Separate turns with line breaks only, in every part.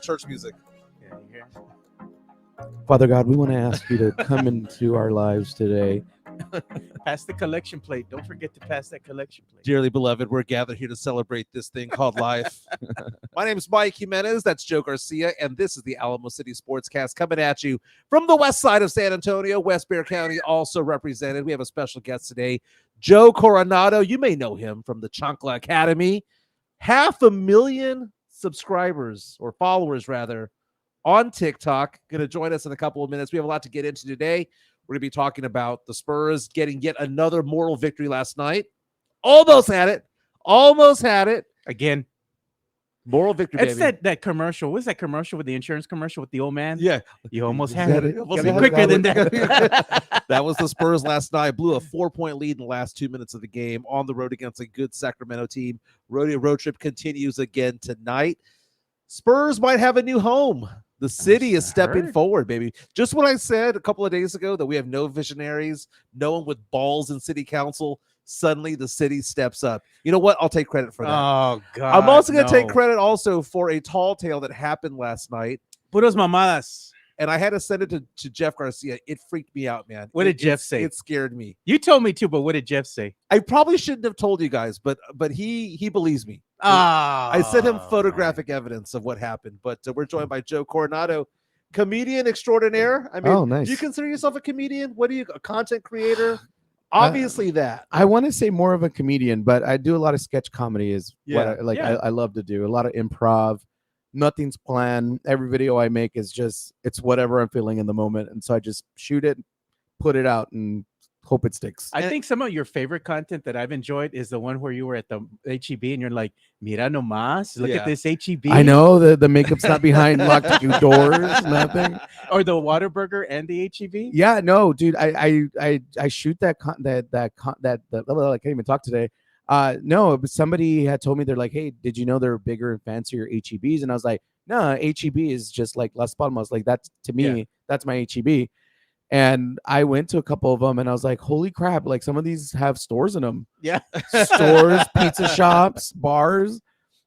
Church music.
Yeah, you hear?
Father God, we want to ask you to come into our lives today.
Pass the collection plate. Don't forget to pass that collection plate.
Dearly beloved, we're gathered here to celebrate this thing called life. My name is Mike Jimenez. That's Joe Garcia. And this is the Alamo City Sportscast coming at you from the west side of San Antonio. West Bexar County also represented. We have a special guest today, Joe Coronado. You may know him from the Chancla Academy. 500,000 subscribers, or followers rather, on TikTok. Going to join us in a couple of minutes. We have a lot to get into today. We're going to be talking about the Spurs getting yet another moral victory last night. Almost had it.
Again.
Moral victory,
It's
baby.
that commercial. What's that commercial with the insurance commercial with the old man?
Yeah.
You almost had it.
Almost
Gotta
had
be
it.
quicker than that.
That was the Spurs last night. Blew a 4-point lead in the last 2 minutes of the game on the road against a good Sacramento team. Road trip continues again tonight. Spurs might have a new home. The city is stepping forward, baby. Just what I said a couple of days ago, that we have no visionaries, no one with balls in city council. Suddenly the city steps up. You know what? I'll take credit for that.
Oh, God.
I'm also going to take credit also for a tall tale that happened last night.
Puros mamadas.
And I had to send it to Jeff Garcia. It freaked me out, man.
What did Jeff say?
It scared me.
You told me too, but what did Jeff say?
I probably shouldn't have told you guys, but he believes me.
I
sent him photographic evidence of what happened. But we're joined by Joe Coronado, comedian extraordinaire. I mean,
nice.
Do you consider yourself a comedian? What are you, a content creator? Obviously that.
I want to say more of a comedian, but I do a lot of sketch comedy is what
Yeah.
I love to do. A lot of improv. Nothing's planned. Every video I make is just, it's whatever I'm feeling in the moment. And so I just shoot it, put it out, and hope it sticks.
I think some of your favorite content that I've enjoyed is the one where you were at the HEB and you're like, mira nomás, look at this HEB.
I know the makeup's not behind locked doors, nothing.
Or the Whataburger and the HEB.
Yeah, no, dude, I shoot that I can't even talk today. No, but somebody had told me, they're like, hey, did you know they're bigger and fancier HEBs? And I was like, no, HEB is just like Las Palmas. Like, that's, to me, that's my HEB. And I went to a couple of them and I was like, holy crap, like some of these have stores in them.
Yeah.
Stores, pizza shops, bars.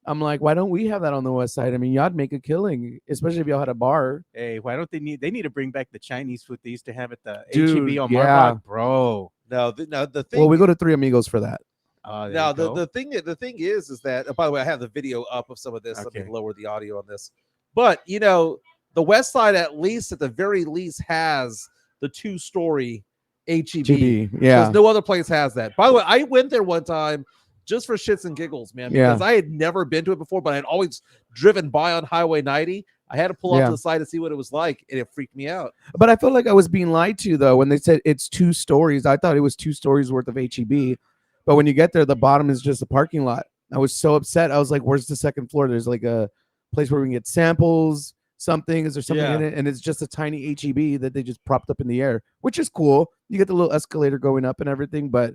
I'm like, why don't we have that on the west side? I mean, y'all make a killing, especially if y'all had a bar.
Hey, why don't they need to bring back the Chinese food they used to have at the
Dude,
HEB on
yeah.
Marbach, bro.
No, the thing.
Well, we go to Three Amigos for that.
Now the thing is that, by the way, I have the video up of some of this.
Okay.
Let me lower the audio on this. But you know, the west side at the very least has the 2-story HEB.
Yeah,
because no other place has that. By the way, I went there one time just for shits and giggles, man, because I had never been to it before, but I'd always driven by on Highway 90. I had to pull off to the side to see what it was like, and it freaked me out.
But I felt like I was being lied to, though, when they said it's 2 stories. I thought it was 2 stories worth of HEB. But when you get there, the bottom is just a parking lot. I was so upset. I was like, where's the second floor? There's like a place where we can get samples, something. Is there something in it? And it's just a tiny HEB that they just propped up in the air, which is cool. You get the little escalator going up and everything. But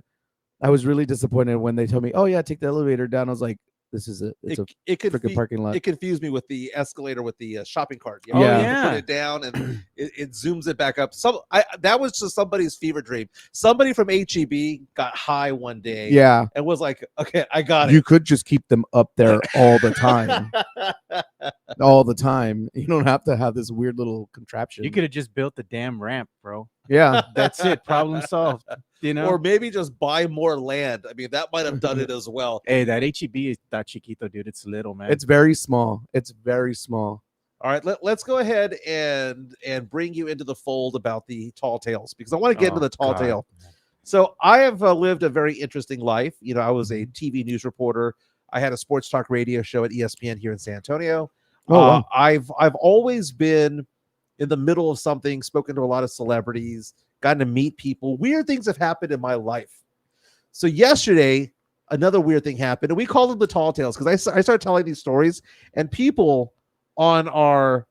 I was really disappointed when they told me, oh, yeah, take the elevator down. I was like, this is it. It's a freaking parking lot.
It confused me with the escalator with the shopping cart. You
know?
You put it down and it zooms it back up. That was just somebody's fever dream. Somebody from HEB got high one day.
Yeah.
And was like, okay, I got it.
You could just keep them up there all the time. All the time. You don't have to have this weird little contraption.
You could have just built the damn ramp, bro.
Yeah.
That's it. Problem solved. You know,
or maybe just buy more land. I mean, that might have done it as well.
Hey, that HEB is that chiquito, dude. It's little, man.
It's very small. It's very small.
All right, let's go ahead and bring you into the fold about the tall tales, because I want to get into the tall tale. So I have lived a very interesting life. You know, I was a TV news reporter. I had a sports talk radio show at ESPN here in San Antonio.
Wow.
I've always been in the middle of something, spoken to a lot of celebrities, gotten to meet people. Weird things have happened in my life. So yesterday, another weird thing happened, and we call them the tall tales, because I started telling these stories, and people on our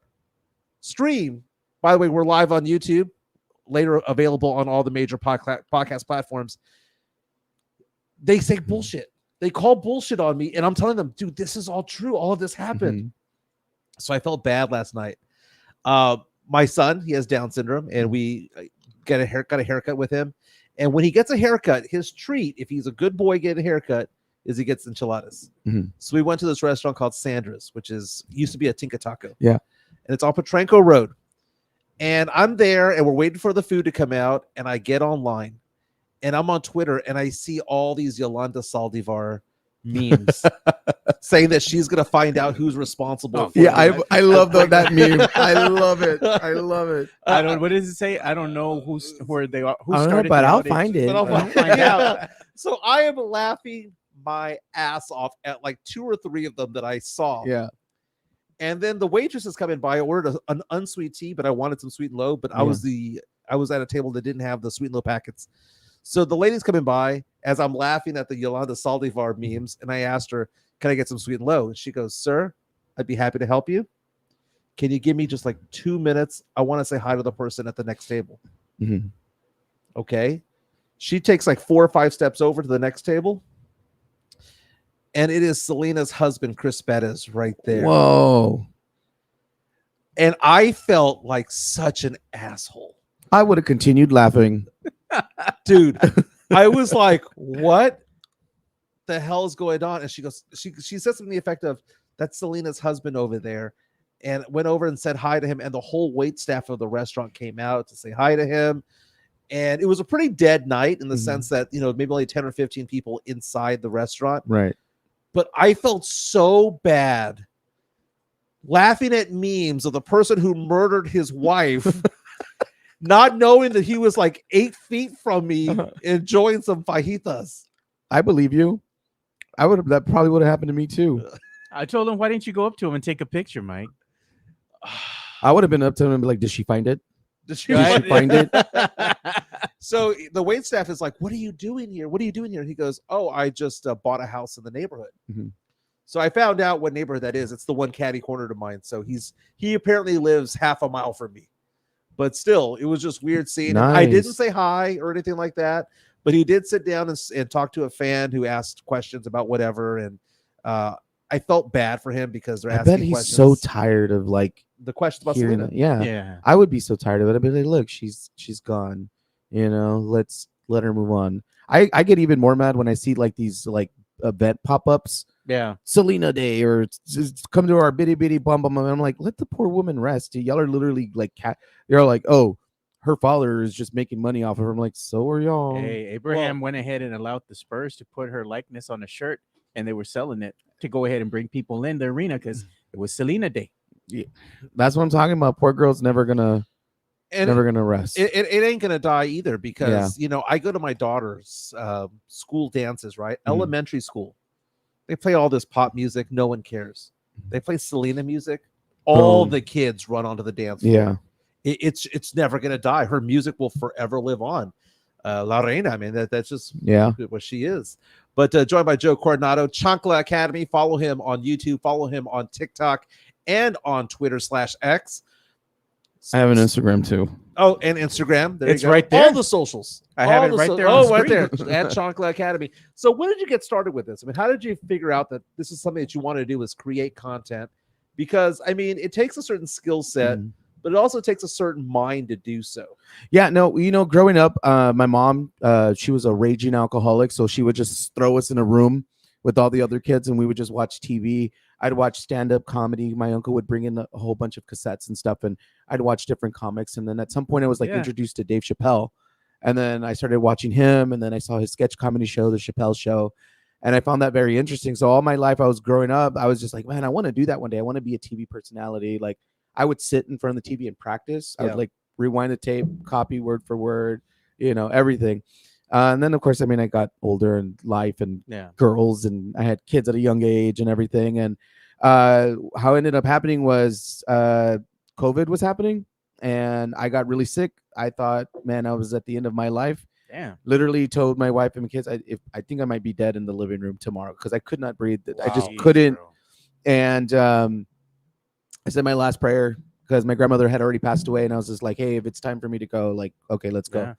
stream, by the way, we're live on YouTube, later available on all the major podcast platforms, they say bullshit. They call bullshit on me, and I'm telling them, dude, this is all true. All of this happened. Mm-hmm. So I felt bad last night. My son, he has Down syndrome, and we got a haircut with him. And when he gets a haircut, his treat, if he's a good boy getting a haircut, is he gets enchiladas.
Mhm.
So we went to this restaurant called Sandra's, which used to be a Tinka Taco.
Yeah.
And it's on Potranco Road. And I'm there and we're waiting for the food to come out. And I get online and I'm on Twitter and I see all these Yolanda Saldivar memes saying that she's going to find out who's responsible. For
I love that meme. I love it. I love it.
I don't. What does it say? I don't know where they are. Who
I don't know,
started?
but
the
I'll
outage.
find it.
But I'll
I'll
find out. So I am laughing my ass off at like 2 or 3 of them that I saw.
Yeah.
And then the waitress is coming by. I ordered an unsweet tea, but I wanted some sweet and low. But I was at a table that didn't have the sweet and low packets. So the lady's coming by as I'm laughing at the Yolanda Saldivar memes, and I asked her, "Can I get some sweet and low?" And she goes, "Sir, I'd be happy to help you. Can you give me just like 2 minutes? I want to say hi to the person at the next table."
Mhm.
Okay. She takes like 4 or 5 steps over to the next table. And it is Selena's husband, Chris Bettis, right there.
Whoa.
And I felt like such an asshole.
I would have continued laughing.
Dude, I was like, what the hell is going on? And she goes, she says something to the effect of, "That's Selena's husband over there." And went over and said hi to him. And the whole wait staff of the restaurant came out to say hi to him. And it was a pretty dead night in the sense that, maybe only 10 or 15 people inside the restaurant.
Right.
But I felt so bad laughing at memes of the person who murdered his wife, not knowing that he was like 8 feet from me enjoying some fajitas.
I believe you. That probably would have happened to me too.
I told him, why didn't you go up to him and take a picture, Mike?
I would have been up to him and be like, "Did she find it?
Did she
Did she find it?"
So the wait staff is like, "What are you doing here? What are you doing here?" He goes, "Oh, I just bought a house in the neighborhood."
Mhm.
So I found out what neighborhood that is. It's the one catty corner to mine. So he apparently lives half a mile from me. But still, it was just weird seeing him. I didn't say hi or anything like that, but he did sit down and talk to a fan who asked questions about whatever. And I felt bad for him because they're
I
asking
bet he's
questions.
so tired of like
The questions about
hearing
Selena.
it. Yeah.
Yeah.
I would be so tired of it. I'd be like, "Look, she's gone. Let's let her move on." I get even more mad when I see like these like event pop-ups,
Yeah.
Selena Day, or come to our bitty bitty bum bum. And I'm like, let the poor woman rest. Y'all are literally like you're like, "Oh, her father is just making money off of her." I'm like, so are y'all.
Hey, Abraham went ahead and allowed the Spurs to put her likeness on a shirt, and they were selling it to go ahead and bring people in the arena because it was Selena Day.
Yeah. That's what I'm talking about. Poor girl's never gonna rest.
It ain't gonna die either because I go to my daughter's school dances, right?
Mhm.
Elementary school. They play all this pop music, no one cares. They play Selena music, all
Boom.
the kids run onto the dance floor.
Yeah.
It's never gonna die. Her music will forever live on. La Reina, I mean that's just what she is. But joined by Joe Coronado, Chancla Academy. Follow him on YouTube, follow him on TikTok and on Twitter/X.
I have an Instagram too.
Oh, and Instagram. There
It's
you go.
right there.
All the socials.
I have
All
it
the
right there on the
right there
screen.
at Chancla Academy. So when did you get started with this? I mean, how did you figure out that this is something that you want to do is create content? Because I mean, it takes a certain skill set, but it also takes a certain mind to do so.
Yeah, no, growing up, my mom, she was a raging alcoholic, so she would just throw us in a room with all the other kids, and we would just watch TV. I'd watch stand-up comedy. My uncle would bring in a whole bunch of cassettes and stuff, and I'd watch different comics. And then at some point, I was like introduced to Dave Chappelle, and then I started watching him, and then I saw his sketch comedy show, The Chappelle Show, and I found that very interesting. So all my life, I was growing up, I was just like, man, I want to do that one day. I want to be a TV personality. Like, I would sit in front of the TV and practice. I would like rewind the tape, copy word for word, everything. And then, of course, I mean, I got older and life and girls, and I had kids at a young age and everything. And how it ended up happening was COVID was happening, and I got really sick. I thought, man, I was at the end of my life.
Damn.
Literally told my wife and my kids, I think I might be dead in the living room tomorrow because I could not breathe.
Wow.
I just couldn't.
Bro.
And I said my last prayer because my grandmother had already passed away, and I was just like, hey, if it's time for me to go, like, okay, let's go.
Yeah.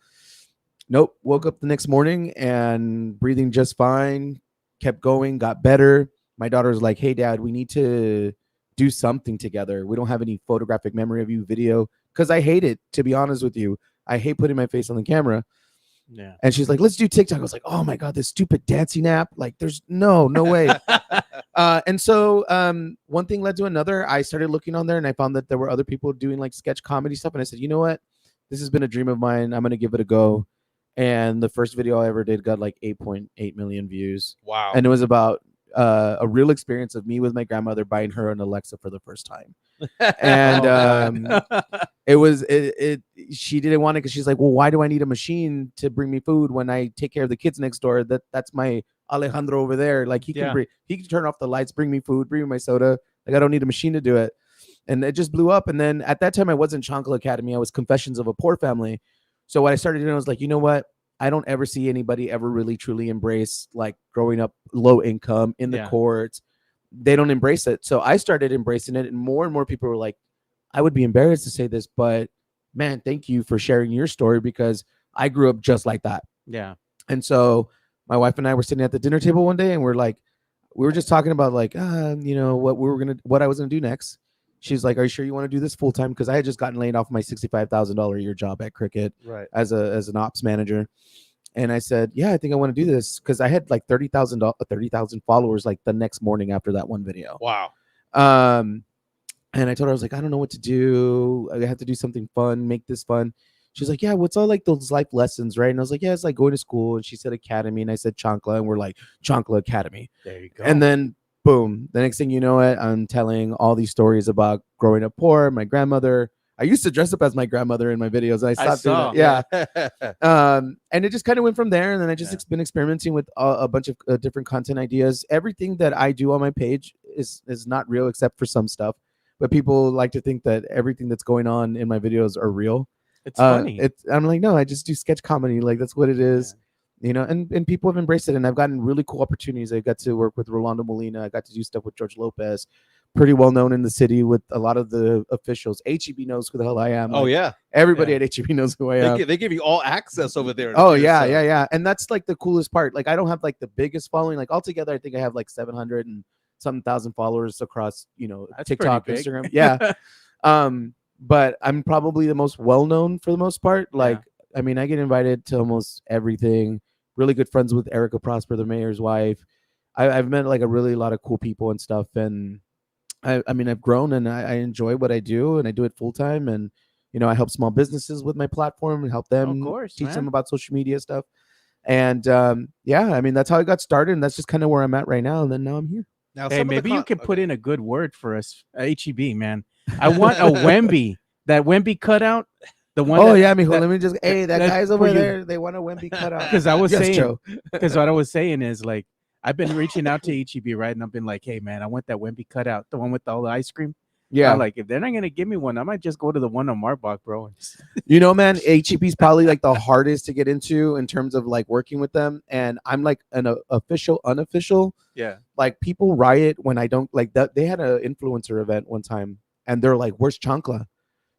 Nope. Woke up the next morning and breathing just fine. Kept going, got better. My daughter was like, hey, Dad, we need to do something together. We don't have any photographic memory of you, video, because I hate it, to be honest with you. I hate putting my face on the camera.
Yeah.
And she's like, let's do TikTok. I was like, oh my God, this stupid dancing app. Like, there's no way. And so one thing led to another. I started looking on there and I found that there were other people doing like sketch comedy stuff. And I said, you know what? This has been a dream of mine. I'm going to give it a go. And the first video I ever did got like 8.8 million views.
Wow.
And it was about a real experience of me with my grandmother buying her an Alexa for the first time. And she didn't want it because she's like, well, why do I need a machine to bring me food when I take care of the kids next door? That's my Alejandro over there. Like he can turn off the lights, bring me food, bring me my soda. Like I don't need a machine to do it. And it just blew up. And then at that time I wasn't Chancla Academy. I was Confessions of a Poor Family. So what I started doing, I was like, you know what? I don't ever see anybody ever really truly embrace like growing up low income in the courts. They don't embrace it. So I started embracing it, and more people were like, I would be embarrassed to say this, but man, thank you for sharing your story because I grew up just like that.
Yeah.
And so my wife and I were sitting at the dinner table one day and we were just talking about like, what I was going to do next. She's like, are you sure you want to do this full time? Because I had just gotten laid off my $65,000 a year job at Cricket as an ops manager. And I said, yeah, I think I want to do this because I had like 30,000 followers like the next morning after that one video.
Wow.
And I told her, I was like, I don't know what to do. I have to do something fun, make this fun. She's like, yeah, what's all like those life lessons, right? And I was like, yeah, it's like going to school. And she said academy. And I said Chancla. And we're like, Chancla Academy.
There you go.
And then boom, the next thing you know it, I'm telling all these stories about growing up poor, my grandmother. I used to dress up as my grandmother in my videos. And I stopped doing that. Yeah. And it just kind of went from there. And then I just been experimenting with a bunch of different content ideas. Everything that I do on my page is not real except for some stuff. But people like to think that everything that's going on in my videos are real.
It's funny.
I'm like, no, I just do sketch comedy. Like that's what it is. You know, and people have embraced it, and I've gotten really cool opportunities. I got to work with Rolando Molina. I got to do stuff with George Lopez, pretty well known in the city with a lot of the officials. HEB knows who the hell I am.
Oh,
like, everybody at HEB knows who I am.
They give you all access over there.
Oh, yeah. And that's like the coolest part. Like I don't have like the biggest following. Like altogether, I think I have like 700 and some thousand followers across, that's TikTok, Instagram. Yeah. But I'm probably the most well-known for the most part. Like, I mean, I get invited to almost everything. Really good friends with Erica Prosper, the mayor's wife. I've met like a lot of cool people and stuff. And I mean, I've grown and I enjoy what I do and I do it full time. And, I help small businesses with my platform and help them teach them about social media stuff. And I mean, that's how I got started. And that's just kind of where I'm at right now. And then now I'm here.
Now, hey, maybe you could put in a good word for us, HEB, man. I want a Wemby, that Wemby cutout. The one.
Oh yeah, mijo. Let me just. Hey, that guy's over there. They want a Wemby cutout.
Because I was saying, because what I was saying is like, I've been reaching out to HEB, right? And I've been like, hey man, I want that Wemby cutout, the one with all the ice cream. Yeah. I'm like, if they're not gonna give me one, I might just go to the one on Marbach, bro.
Man, HEB is probably like the hardest to get into in terms of like working with them. And I'm like an official, unofficial.
Yeah.
Like people riot when I don't like that. They had an influencer event one time, and they're like, "Where's Chancla?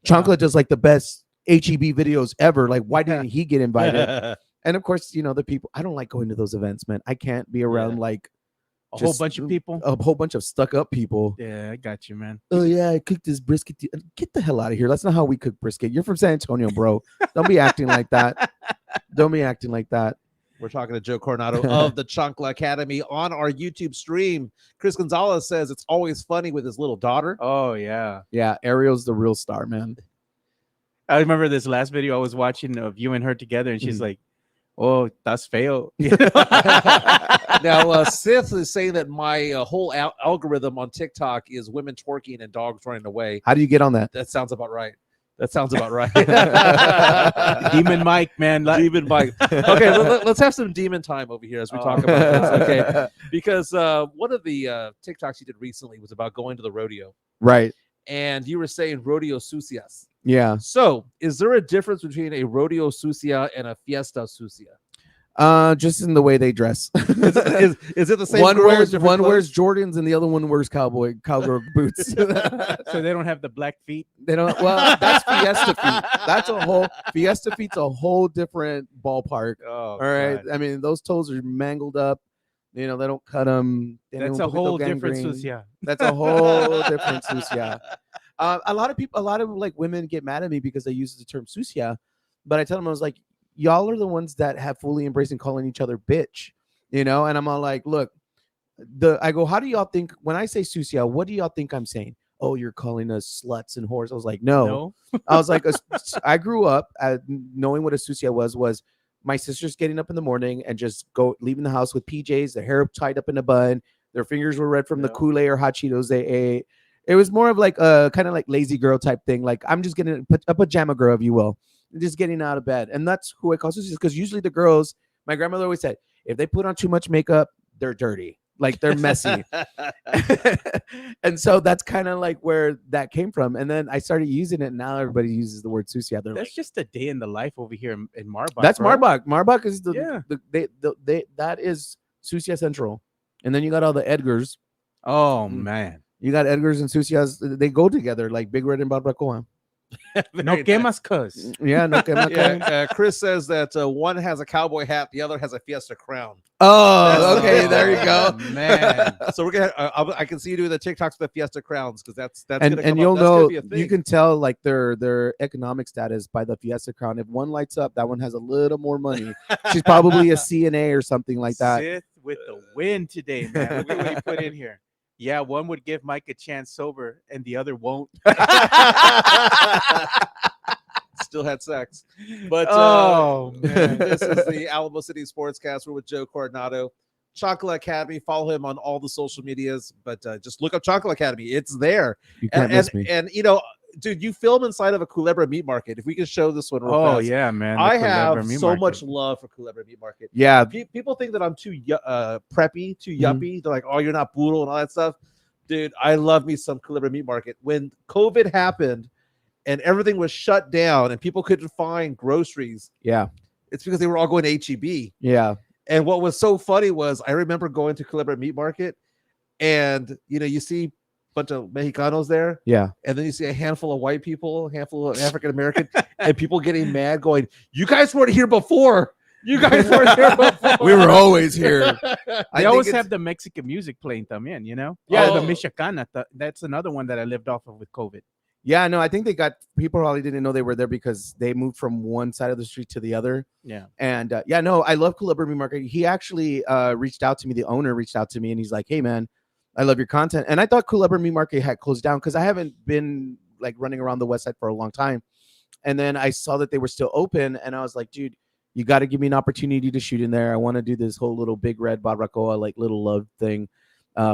Chancla does like the best HEB videos ever. Like, why didn't he get invited?" And of course, the people. I don't like going to those events, man. I can't be around like
a whole bunch of people,
a whole bunch of stuck-up people.
Yeah, I got you, man.
Oh yeah, I cooked this brisket. Get the hell out of here. That's not how we cook brisket. You're from San Antonio, bro. Don't be acting like that. Don't be acting like that.
We're talking to Joe Coronado of the Chancla Academy on our YouTube stream. Chris Gonzalez says it's always funny with his little daughter.
Oh, yeah.
Yeah, Ariel's the real star, man.
I remember this last video I was watching of you and her together, and she's like, oh, that's fail.
Now, Sith is saying that my whole algorithm on TikTok is women twerking and dogs running away.
How do you get on that?
That sounds about right. That sounds about right.
Demon Mike, man.
Demon Mike. Okay, let's have some demon time over here as we talk about this. Okay, because one of the TikToks you did recently was about going to the rodeo.
Right.
And you were saying rodeo sucias.
Yeah.
So is there a difference between a rodeo sucia and a fiesta sucia?
Just in the way they dress.
Is it the same?
One wears Jordans and the other one wears cowboy boots.
So they don't have the black feet.
They don't. Well, that's fiesta feet. That's a whole fiesta feet's a whole different ballpark.
Oh,
all right.
God.
I mean, those toes are mangled up. They don't cut them.
That's a whole different sucia.
That's a whole different sucia. A lot of like women get mad at me because I use the term sucia, but I tell them, I was like, y'all are the ones that have fully embraced and calling each other bitch, you know? And I'm all like, look, I go, how do y'all think when I say sucia, what do y'all think I'm saying? Oh, you're calling us sluts and whores. I was like, no. I was like, I grew up knowing what a sucia was my sisters getting up in the morning and just leaving the house with PJs, their hair tied up in a bun, their fingers were red from the Kool-Aid or hot Cheetos they ate. It was more of like a kind of like lazy girl type thing. Like I'm just getting a pajama girl, if you will, just getting out of bed. And that's who I call sucia, because usually the girls, my grandmother always said, if they put on too much makeup, they're dirty. Like they're messy. And so that's kind of like where that came from. And then I started using it. And now everybody uses the word sucia.
That's just a day in the life over here in Marbach.
That's
bro.
Marbach. Marbach is that is sucia central. And then you got all the Edgars.
Oh man.
You got Edgars and sucias. They go together like Big Red and Barbacoa.
No quemas, cuz.
Yeah, no quemas.
Yeah, Chris says that one has a cowboy hat, the other has a Fiesta crown.
Oh, okay, there you go,
man.
So we're gonna. I can see you doing the TikToks with the Fiesta crowns, because that's
and
gonna come
you'll
up. That's gonna
know
be a thing.
you can tell like their economic status by the Fiesta crown. If one lights up, that one has a little more money. She's probably a CNA or something like that.
Sith with the win today, man. Look at what he put in here. Yeah, one would give Mike a chance sober, and the other won't.
Still had sex, but
man.
This is the Alamo City Sportscast. We're with Joe Coronado, Chancla Academy. Follow him on all the social medias, but just look up Chancla Academy. It's there.
You can't miss me.
And you know, dude, you film inside of a Culebra Meat Market. If we can show this one real fast.
Yeah, man.
I have so much love for Culebra Meat Market.
Yeah.
People think that I'm too preppy, too yuppie. They're like, oh, you're not brutal and all that stuff. Dude, I love me some Culebra Meat Market. When COVID happened and everything was shut down and people couldn't find groceries, it's because they were all going to HEB.
Yeah.
And what was so funny was I remember going to Culebra Meat Market, and you see a bunch of Mexicanos there.
Yeah.
And then you see a handful of white people, a handful of African American, and people getting mad going, you guys weren't here before. You guys weren't here before.
We were always here.
They always have the Mexican music playing también, you know?
Yeah.
The Michoacana. That's another one that I lived off of with COVID.
Yeah, no, I think people probably didn't know they were there because they moved from one side of the street to the other.
Yeah.
And no, I love Culebra Meat Market. He actually reached out to me. The owner reached out to me and he's like, hey, man, I love your content. And I thought Culebra Meat Market had closed down because I haven't been like running around the west side for a long time. And then I saw that they were still open. And I was like, dude, you got to give me an opportunity to shoot in there. I want to do this whole little Big Red Barbacoa, like little love thing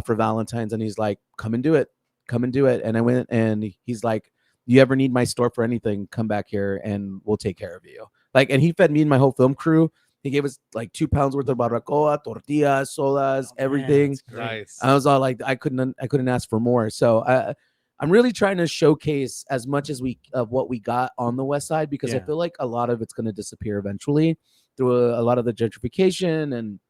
for Valentine's. And he's like, come and do it. And I went and he's like, you ever need my store for anything, come back here and we'll take care of you. Like, and he fed me and my whole film crew. He gave us like 2 pounds worth of barbacoa, tortillas, sodas, everything.
Nice.
I was all like, I couldn't ask for more. So I'm really trying to showcase as much as of what we got on the west side, because I feel like a lot of it's going to disappear eventually through a lot of the gentrification and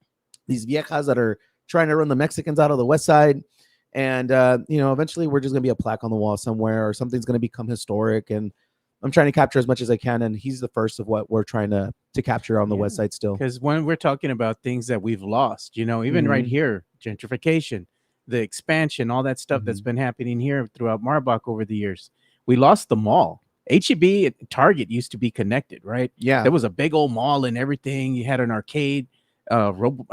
these viejas that are trying to run the Mexicans out of the west side. And, eventually we're just going to be a plaque on the wall somewhere, or something's going to become historic. And I'm trying to capture as much as I can. And he's the first of what we're trying to capture on the west side still.
Because when we're talking about things that we've lost, even right here, gentrification, the expansion, all that stuff that's been happening here throughout Marbach over the years, we lost the mall. HEB and Target used to be connected, right?
Yeah.
There was a big old mall and everything. You had an arcade. I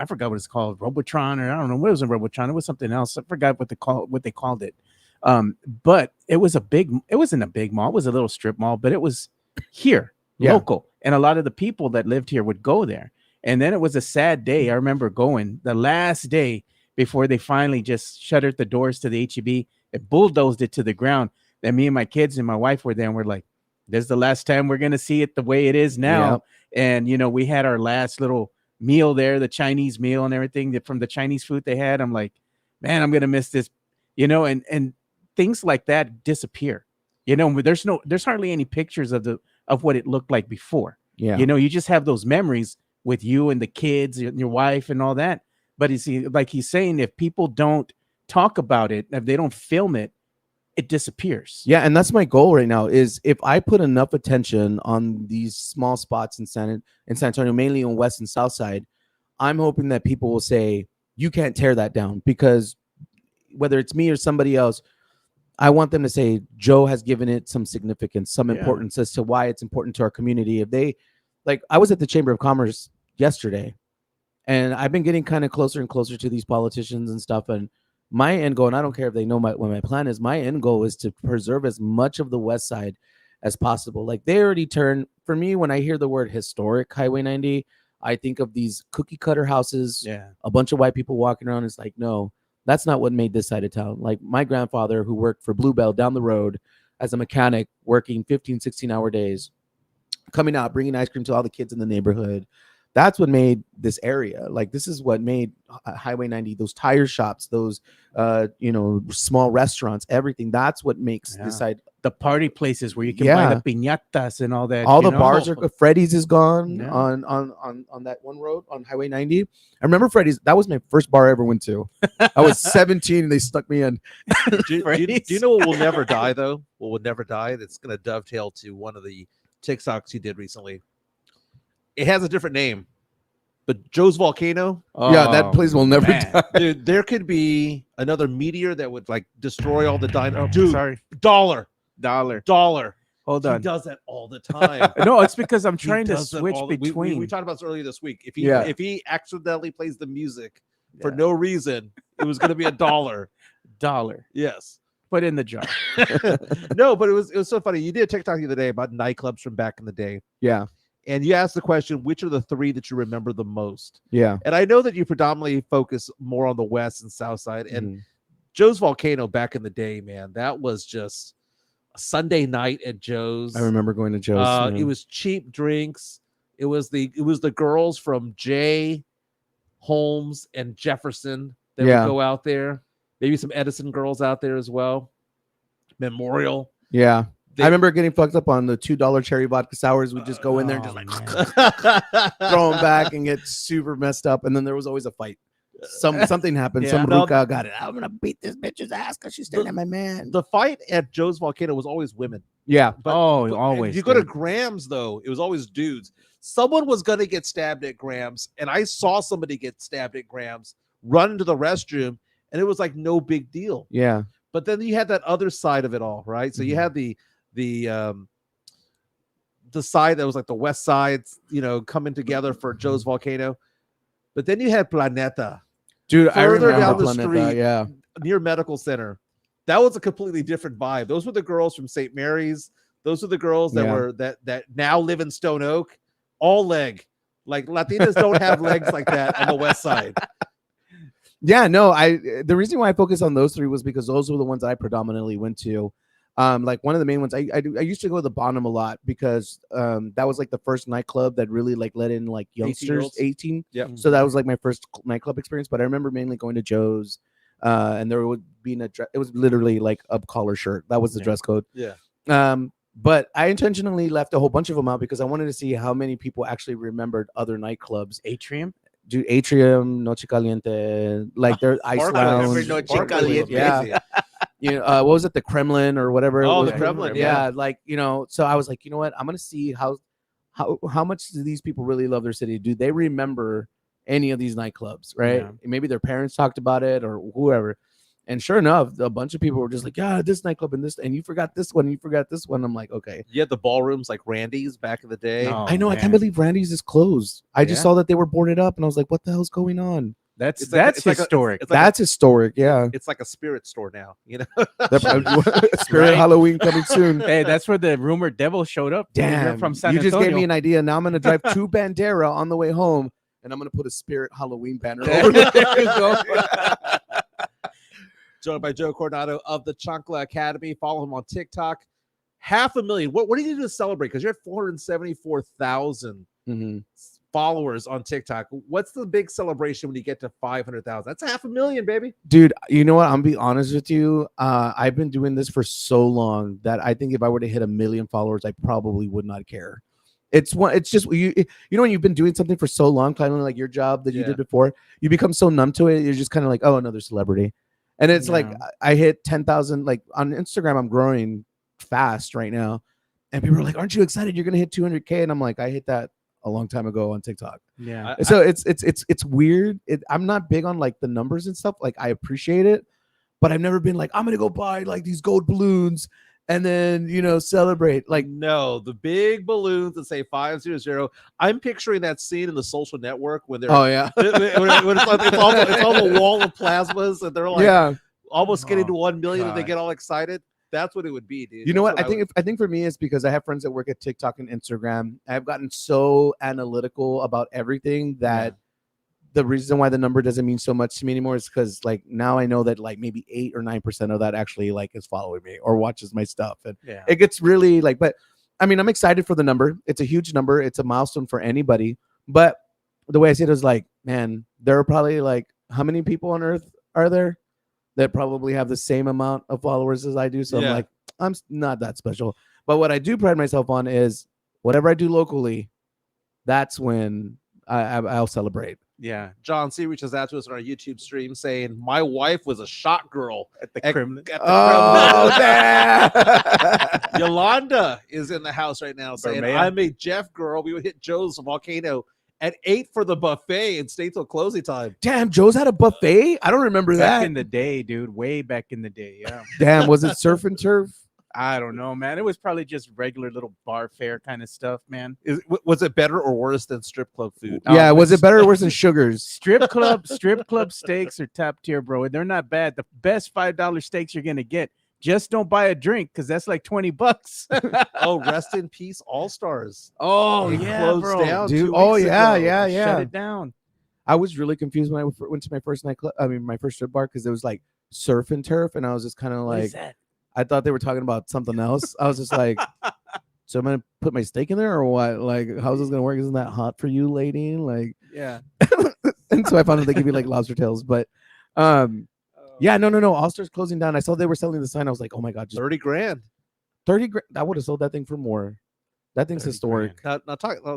forgot what it's called, Robotron, or I don't know what it was in Robotron. It was something else. I forgot what they called it. But it wasn't a big mall. It was a little strip mall, but it was here, local. And a lot of the people that lived here would go there. And then it was a sad day. I remember going the last day before they finally just shuttered the doors to the HEB and bulldozed it to the ground. Then me and my kids and my wife were there, and we're like, this is the last time we're going to see it the way it is now. Yeah. And, we had our last little meal there, the Chinese meal and everything from the Chinese food they had. I'm like, man, I'm going to miss this, and things like that disappear, there's hardly any pictures of what it looked like before.
Yeah.
You just have those memories with you and the kids and your wife and all that. But like he's saying, if people don't talk about it, if they don't film it, it disappears.
Yeah, and that's my goal right now, is if I put enough attention on these small spots in San Antonio, mainly on west and south side, I'm hoping that people will say, you can't tear that down, because whether it's me or somebody else, I want them to say Joe has given it some significance, some importance as to why it's important to our community. If they like I was at the Chamber of Commerce yesterday, and I've been getting kind of closer and closer to these politicians and stuff. And my end goal, and I don't care if they know what my plan is, my end goal is to preserve as much of the West Side as possible. Like they already turned, for me, when I hear the word historic Highway 90, I think of these cookie cutter houses, a bunch of white people walking around. It's like, no, that's not what made this side of town. Like my grandfather, who worked for Bluebell down the road as a mechanic, working 15, 16-hour days, coming out, bringing ice cream to all the kids in the neighborhood. That's what made this area. Like this is what made Highway 90, those tire shops, those small restaurants, everything. That's what makes this side.
The party places where you can buy the piñatas and all that.
All the bars are. Freddy's is gone on that one road on Highway 90. I remember Freddy's. That was my first bar I ever went to. I was 17 and they stuck me in.
Do you know what will never die though? What will never die? That's going to dovetail to one of the TikToks you did recently. It has a different name, but Joe's Volcano.
Yeah, that place will never die.
Dude, there could be another meteor that would like destroy all the dinosaurs.
Dude, sorry.
Dollar.
Hold on.
He does that all the time.
No, it's because I'm trying to switch between.
We talked about this earlier this week. If he accidentally plays the music for no reason, it was going to be $1. Yes.
Put in the jar.
No, but it was so funny. You did a TikTok the other day about nightclubs from back in the day.
Yeah.
And you asked the question, which are the three that you remember the most?
Yeah.
And I know that you predominantly focus more on the West and South Side. And Joe's Volcano back in the day, man, that was just a Sunday night at Joe's.
I remember going to Joe's.
It was cheap drinks. It was the girls from Jay, Holmes, and Jefferson that would go out there. Maybe some Edison girls out there as well. Memorial.
Yeah. I remember getting fucked up on the $2 cherry vodka sours. We just go in there and just like throw them back and get super messed up. And then there was always a fight. Something happened. Some ruca got it. I'm gonna beat this bitch's ass because she's staring at my man.
The fight at Joe's Volcano was always women.
Yeah.
But
always.
If you go to Graham's though, it was always dudes. Someone was gonna get stabbed at Graham's, and I saw somebody get stabbed at Graham's, run to the restroom, and it was like no big deal.
Yeah.
But then you had that other side of it all, right? So you had the side that was like the West Side, coming together for Joe's Volcano. But then you had Planeta.
Dude, I remember
down the
Planeta,
street, near Medical Center. That was a completely different vibe. Those were the girls from St. Mary's. Those were the girls that were that now live in Stone Oak. All leg. Like Latinas don't have legs like that on the West Side.
Yeah, no, the reason why I focused on those three was because those were the ones I predominantly went to. Like one of the main ones, I used to go to the Bonham a lot because that was like the first nightclub that really like let in like youngsters, 18.
Yeah.
So that was like my first nightclub experience. But I remember mainly going to Joe's, and there would be it was literally like a collar shirt. That was the dress code.
Yeah.
But I intentionally left a whole bunch of them out because I wanted to see how many people actually remembered other nightclubs.
Atrium.
Dude, Atrium, Noche Caliente, like their Ice Lounge.
Noche Caliente.
Yeah. What was it? The Kremlin or whatever.
Oh, the Kremlin.
Yeah. Like, so I was like, you know what? I'm going to see how much do these people really love their city? Do they remember any of these nightclubs? Right.
Yeah.
Maybe their parents talked about it or whoever. And sure enough, a bunch of people were just like, yeah, this nightclub and this, and you forgot this one, you forgot this one. I'm like, okay.
You had the ballrooms like Randy's back in the day.
Oh,
I know. Man. I can't believe Randy's is closed. I just saw that they were boarded up, and I was like, what the hell's going on?
That's
historic.
Like
that's historic. Yeah.
It's like a spirit store now,
Spirit Halloween coming soon.
Hey, that's where the rumored devil showed up.
Damn.
From San
you just
Antonio.
gave me an idea. Now I'm going to drive to Bandera on the way home, and I'm going to put a Spirit Halloween banner over there.
Joined by Joe Coronado of the Chancla Academy. Follow him on TikTok. 500,000. What do you do to celebrate? Because you're at 474,000 followers on TikTok. What's the big celebration when you get to 500,000? That's 500,000, baby.
Dude, you know what? I'm gonna be honest with you. I've been doing this for so long that I think if I were to hit 1 million followers, I probably would not care. It's just you know when you've been doing something for so long, kind of like your job that you did before, you become so numb to it. You're just kind of like, oh, another celebrity. And it's like I hit 10,000. Like on Instagram, I'm growing fast right now, and people are like, "Aren't you excited? You're gonna hit 200K?" And I'm like, I hit that a long time ago on TikTok.
Yeah.
So it's weird. I'm not big on like the numbers and stuff. Like I appreciate it, but I've never been like, I'm gonna go buy like these gold balloons and then celebrate. Like,
no, the big balloons that say 500. I'm picturing that scene in The Social Network when they're
yeah,
when it's all the wall of plasmas and they're like almost getting to 1 million and they get all excited. That's what it would be, dude.
You know what? I think for me it's because I have friends that work at TikTok and Instagram. I've gotten so analytical about everything that the reason why the number doesn't mean so much to me anymore is because like now I know that like maybe 8 or 9% of that actually like is following me or watches my stuff, and it gets really like. But I mean, I'm excited for the number. It's a huge number. It's a milestone for anybody. But the way I see it is like, man, there are probably like how many people on Earth are there that probably have the same amount of followers as I do? So I'm like, I'm not that special. But what I do pride myself on is whatever I do locally, that's when I'll celebrate.
Yeah, John C reaches out to us on our YouTube stream saying, "My wife was a shot girl at the Kremlin."
Oh, damn!
Yolanda is in the house right now saying, "I'm a Jeff girl. We would hit Joe's Volcano at 8 for the buffet and stay till closing time."
Damn, Joe's had a buffet. I don't remember that
back in the day, dude. Way back in the day. Yeah.
Damn, was it surf and turf?
I don't know, man. It was probably just regular little bar fare kind of stuff, man.
Was it better or worse than strip club food?
Yeah, was it better or worse than Sugar's?
Strip club steaks are top tier, bro. They're not bad. The best $5 steaks you're gonna get. Just don't buy a drink because that's like $20.
Oh, rest in peace, All Stars.
Oh,
it
yeah,
closed
bro.
down.
Dude,
2 weeks ago.
Yeah.
Shut it down.
I was really confused when I went to my first nightclub. I mean, my first strip bar because it was like surf and turf, and I was just kind of like, I thought they were talking about something else. I was just like, so I'm gonna put my steak in there or what? Like, how's this gonna work? Isn't that hot for you, lady? Like,
yeah.
And so I found out they give you like lobster tails, but yeah, no. All Stars closing down. I saw they were selling the sign. I was like, oh my god, just
30 grand.
30 grand. I would have sold that thing for more. That thing's historic.
Now,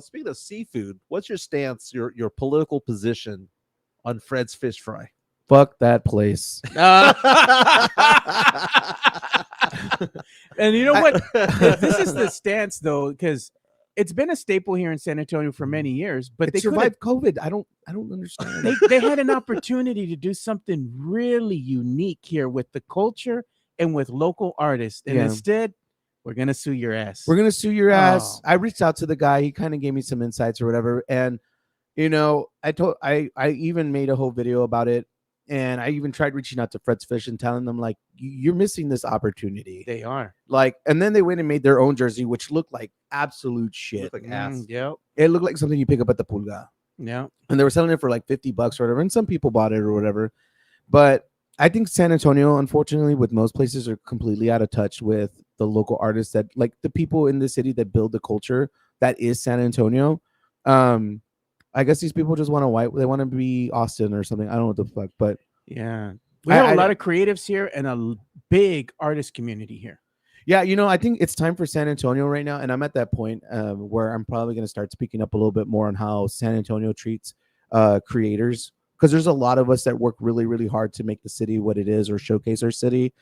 speaking of seafood, what's your stance, your political position on Fred's Fish Fry?
Fuck that place.
And you know what? This is the stance though, because it's been a staple here in San Antonio for many years, but they
survived COVID. I don't understand.
They had an opportunity to do something really unique here with the culture and with local artists, and instead, we're gonna sue your ass.
We're gonna sue your ass. I reached out to the guy. He kind of gave me some insights or whatever, and I even made a whole video about it. And I even tried reaching out to Fred's Fish and telling them, like, you're missing this opportunity.
They are.
Like, and then they went and made their own jersey, which looked like absolute shit.
Like ass.
Yep.
It looked like something you pick up at the Pulga.
Yeah.
And they were selling it for like $50 or whatever. And some people bought it or whatever. But I think San Antonio, unfortunately, with most places, are completely out of touch with the local artists that, like, the people in the city that build the culture that is San Antonio. I guess these people just want to they want to be Austin or something. I don't know what the fuck, but
yeah, we have a lot of creatives here and a big artist community here.
Yeah, I think it's time for San Antonio right now, and I'm at that point where I'm probably going to start speaking up a little bit more on how San Antonio treats creators, because there's a lot of us that work really, really hard to make the city what it is or showcase our city,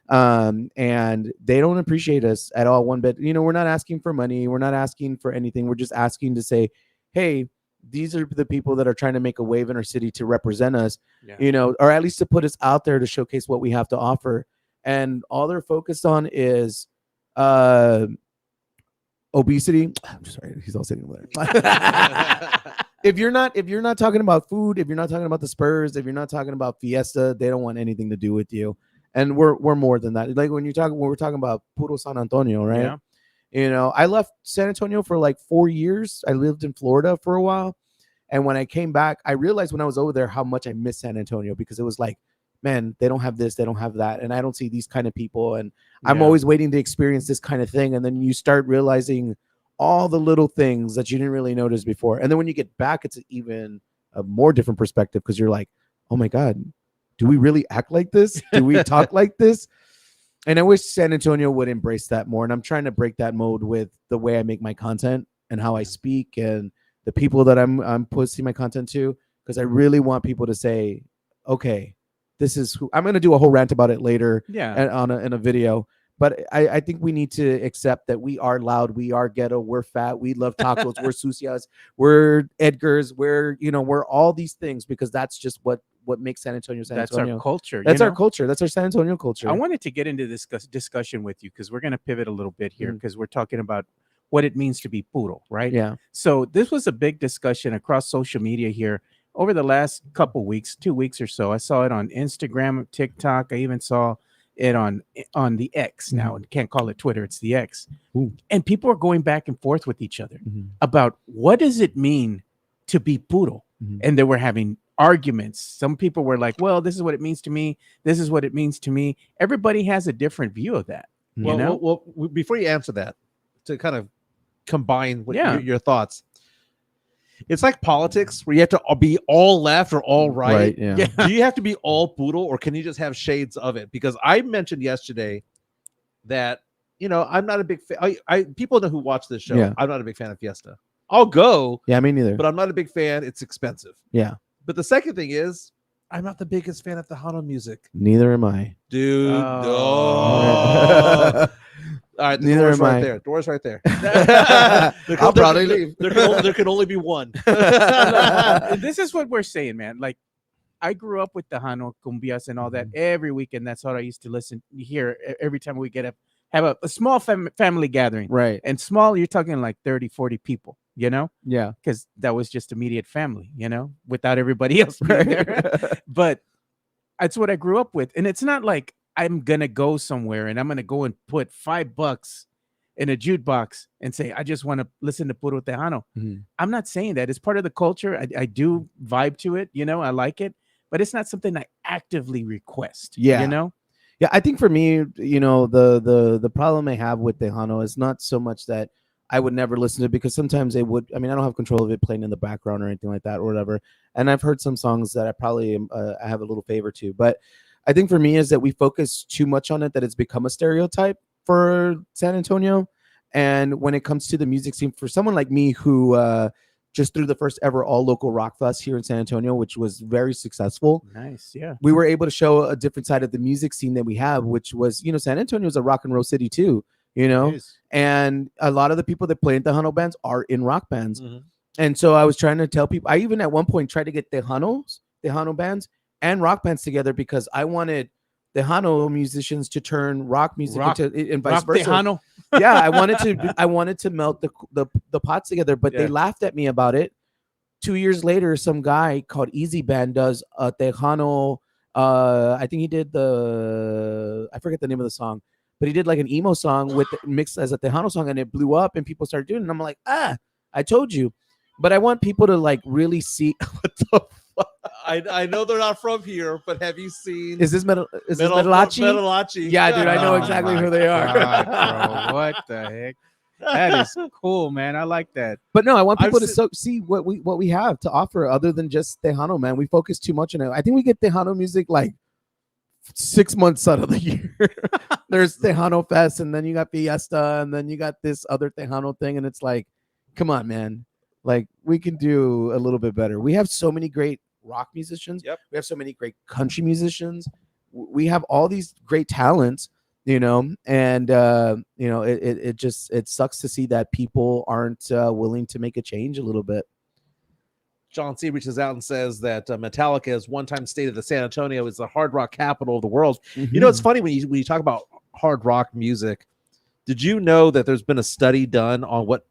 and they don't appreciate us at all one bit. We're not asking for money, we're not asking for anything. We're just asking to say, hey, these are the people that are trying to make a wave in our city to represent us, or at least to put us out there to showcase what we have to offer. And all they're focused on is obesity. I'm sorry, he's all sitting over there. If you're not talking about food, if you're not talking about the Spurs, if you're not talking about Fiesta, they don't want anything to do with you. And we're more than that. Like when we're talking about Puro San Antonio, right? Yeah. I left San Antonio for like 4 years. I lived in Florida for a while. And when I came back, I realized when I was over there how much I miss San Antonio, because it was like, man, they don't have this, they don't have that. And I don't see these kind of people. And I'm always waiting to experience this kind of thing. And then you start realizing all the little things that you didn't really notice before. And then when you get back, it's even a more different perspective, because you're like, oh my God, do we really act like this? Do we talk like this? And I wish San Antonio would embrace that more. And I'm trying to break that mode with the way I make my content and how I speak and the people that I'm posting my content to, because I really want people to say, okay, this is who I'm going to do a whole rant about it later. Yeah. In a video. But I think we need to accept that we are loud, we are ghetto, we're fat, we love tacos, we're sucias, we're Edgars, we're all these things, because that's just what what makes San Antonio San
That's
Antonio.
our culture.
That's our culture. That's our San Antonio culture.
I wanted to get into this discussion with you because we're going to pivot a little bit here because we're talking about what it means to be puro, right?
Yeah.
So this was a big discussion across social media here over the last couple weeks, 2 weeks or so. I saw it on Instagram, TikTok. I even saw it on the X now. And can't call it Twitter. It's the X.
Ooh.
And people are going back and forth with each other about what does it mean to be puro? And they were having arguments. Some people were like, well, this is what it means to me. This is what it means to me. Everybody has a different view of that.
Well,
you know?
well, before you answer that, to kind of combine with your thoughts, it's like politics where you have to be all left or all right.
Yeah.
Do you have to be all poodle, or can you just have shades of it? Because I mentioned yesterday that, you know, I'm not a big fan. People know who watch this show.
Yeah.
I'm not a big fan of Fiesta. I'll go.
Yeah, me neither.
But I'm not a big fan. It's expensive.
Yeah.
But the second thing is, I'm not the biggest fan of Tejano music.
Neither am I.
Dude.
Oh.
All right, the
Neither
door's
am
right
I.
there. Door's right there.
I'll probably leave.
There can only be one.
This is what we're saying, man. Like, I grew up with Tejano, cumbias, and all that every weekend. That's all I used to listen here every time we have a small family gathering.
Right.
And small, you're talking like 30, 40 people, you know?
Yeah.
Because that was just immediate family, you know, without everybody else being there. But that's what I grew up with. And it's not like I'm going to go somewhere and I'm going to go and put $5 in a jukebox and say, I just want to listen to Puro Tejano. I'm not saying that. It's part of the culture. I do vibe to it, you know, I like it, but it's not something I actively request, you know?
Yeah, I think for me, you know, the problem I have with Tejano is not so much that I would never listen to it, because sometimes it would. I mean, I don't have control of it playing in the background or anything like that or whatever. And I've heard some songs that I probably I have a little favor to. But I think for me is that we focus too much on it, that it's become a stereotype for San Antonio. And when it comes to the music scene, for someone like me who just threw the first ever all local rock fest here in San Antonio, which was very successful.
Nice, yeah.
We were able to show a different side of the music scene that we have, which was, you know, San Antonio is a rock and roll city too, you know, and a lot of the people that play in Tejano bands are in rock bands. And so I was trying to tell people, I even at one point tried to get Tejano bands and rock bands together, because I wanted Tejano musicians to turn rock music into, and vice versa.
Tejano.
Yeah, I wanted to melt the pots together, but they laughed at me about it. 2 years later, some guy called Easy Band does a Tejano. I think he did I forget the name of the song, but he did like an emo song with mixed as a Tejano song, and it blew up, and people started doing it. And I'm like, I told you. But I want people to like really see what the fuck.
I know they're not from here, but have you seen?
Is this Metalachi?
Metalachi.
Yeah, dude, I know exactly who they are.
God, bro, what the heck? That is cool, man. I like that.
But no, I want people to see what we have to offer other than just Tejano, man. We focus too much on it. I think we get Tejano music like 6 months out of the year. There's Tejano Fest, and then you got Fiesta, and then you got this other Tejano thing, and it's like, come on, man. Like, we can do a little bit better. We have so many great rock musicians. We have so many great country musicians. We have all these great talents, you know, and you know, it sucks to see that people aren't willing to make a change a little bit.
John C. reaches out and says that Metallica has one time stated that San Antonio is the hard rock capital of the world. You know, it's funny when you talk about hard rock music. Did you know that there's been a study done on what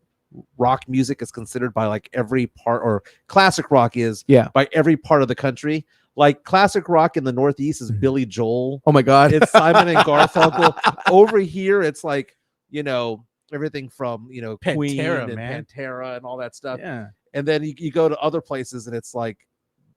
rock music is considered by like every part, or classic rock is by every part of the country? Like classic rock in the Northeast is Billy Joel.
Oh my God.
It's Simon and Garfunkel. Over here, it's like, you know, everything from, you know,
Pantera,
Queen and
man.
Pantera and all that stuff.
Yeah.
And then you go to other places and it's like,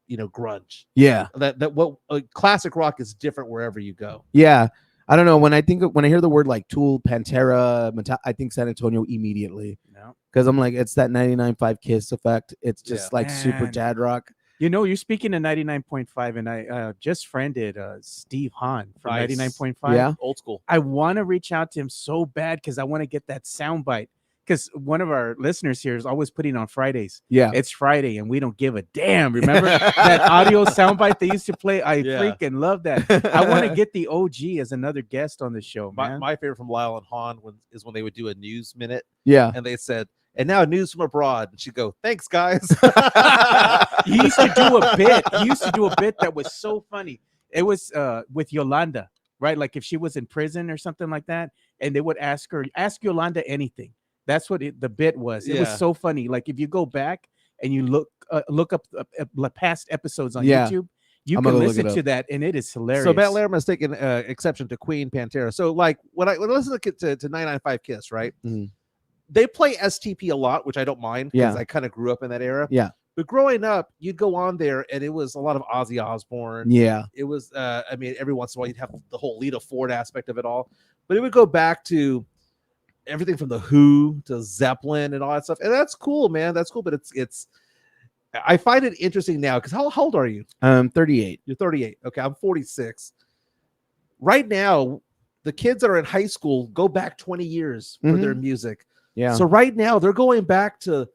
you know, grunge.
Yeah.
That what classic rock is different wherever you go.
Yeah. I don't know. When I hear the word like Tool, Pantera, I think San Antonio immediately.
No.
Because I'm like, it's that 99.5 Kiss effect. It's just like super dad rock.
You know, you're speaking of 99.5, and I just friended Steve Hahn from 99.5.
Yeah.
Old school.
I want to reach out to him so bad because I want to get that soundbite. Because one of our listeners here is always putting on Fridays.
Yeah.
It's Friday and we don't give a damn. Remember that audio soundbite they used to play? I freaking love that. I want to get the OG as another guest on the show, man.
My favorite from Lyle and Hahn is when they would do a news minute.
Yeah.
And they said, And now news from abroad. And she'd go, thanks, guys.
He used to do a bit. He used to do a bit that was so funny. It was with Yolanda, right? Like if she was in prison or something like that, and they would ask Yolanda anything. That's what the bit was. It was so funny. Like if you go back and you look up past episodes on YouTube, you can listen to that, and it is hilarious.
So Matt Lairman has taken exception to Queen Pantera. So like when I listen to 995 Kiss, right?
Mm.
They play STP a lot, which I don't mind because I kind of grew up in that era.
Yeah.
But growing up, you'd go on there and it was a lot of Ozzy Osbourne.
Yeah.
It was, I mean, every once in a while you'd have the whole Lita Ford aspect of it all. But it would go back to everything from The Who to Zeppelin and all that stuff. And that's cool, man. That's cool. But it's I find it interesting now because how old are you?
38.
You're 38. Okay, I'm 46. Right now, the kids that are in high school go back 20 years for their music.
Yeah.
So right now they're going back to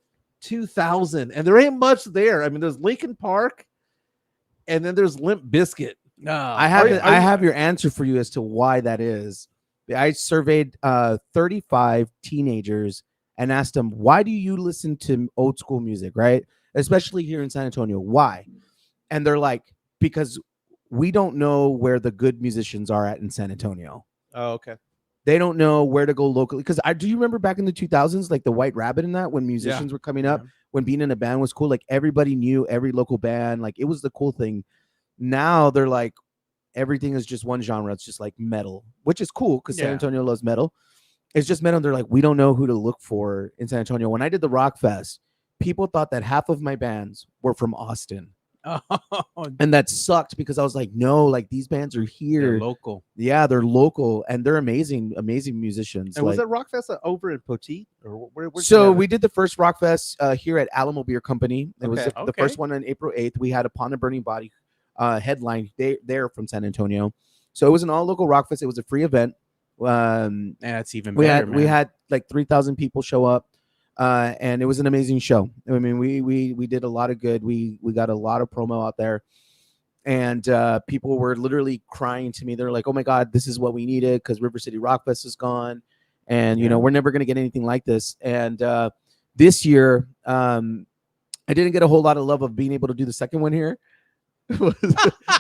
2000, and there ain't much there. I mean, there's Linkin Park, and then there's Limp Bizkit.
No,
I have your answer for you as to why that is. I surveyed 35 teenagers and asked them, why do you listen to old school music, right? Especially here in San Antonio. Why? And they're like, because we don't know where the good musicians are at in San Antonio.
Oh, okay.
They don't know where to go locally. Because do you remember back in the 2000s, like the White Rabbit and that, when musicians were coming up, when being in a band was cool, like everybody knew every local band, like it was the cool thing. Now they're like, everything is just one genre. It's just like metal, which is cool because San Antonio loves metal. It's just metal. They're like, we don't know who to look for in San Antonio. When I did the Rock Fest, people thought that half of my bands were from Austin. And that sucked because I was like, no, like these bands are here.
They're local.
Yeah, they're local and they're amazing musicians.
And
like,
was that Rock Fest over in Poteet? Or where
so we did the first Rock Fest here at Alamo Beer Company. It was the
Okay.
first one on April 8th. We had Upon a Burning Body headline there from San Antonio. So it was an all local rock fest. It was a free event.
That's even better.
We had like 3,000 people show up. And it was an amazing show. I mean, we did a lot of good. We got a lot of promo out there, and people were literally crying to me. They're like, "Oh my God, this is what we needed," because River City Rock Fest is gone, and you know we're never gonna get anything like this. And this year, I didn't get a whole lot of love of being able to do the second one here.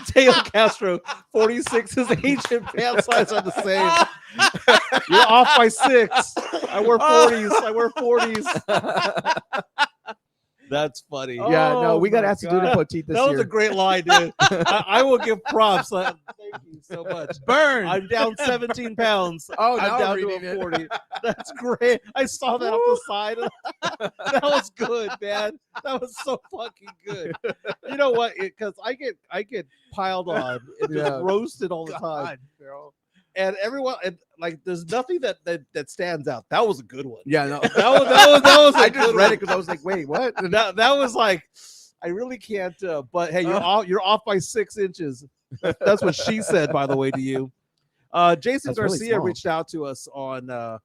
Teo Castro, 46. His age and pant size are the same. You're off by 6. I wear 40s. That's funny.
Yeah, no, we got asked to do the Poteet this year.
That was a great line, dude. I will give props. Thank you so much.
Burn.
I'm down 17 pounds.
Oh,
I'm down to a 40. That's great. I saw that off the side. That was good, man. That was so fucking good. You know what? Because I get piled on and just roasted all the time.
Bro.
And everyone, and like, there's nothing that stands out. That was a good one.
Yeah, no,
that was.
I just read it because I was like, wait, what?
That was like, I really can't. But hey, you're off by 6 inches. That's what she said, by the way, to you. Jason
That's really
Garcia
small.
reached out to us on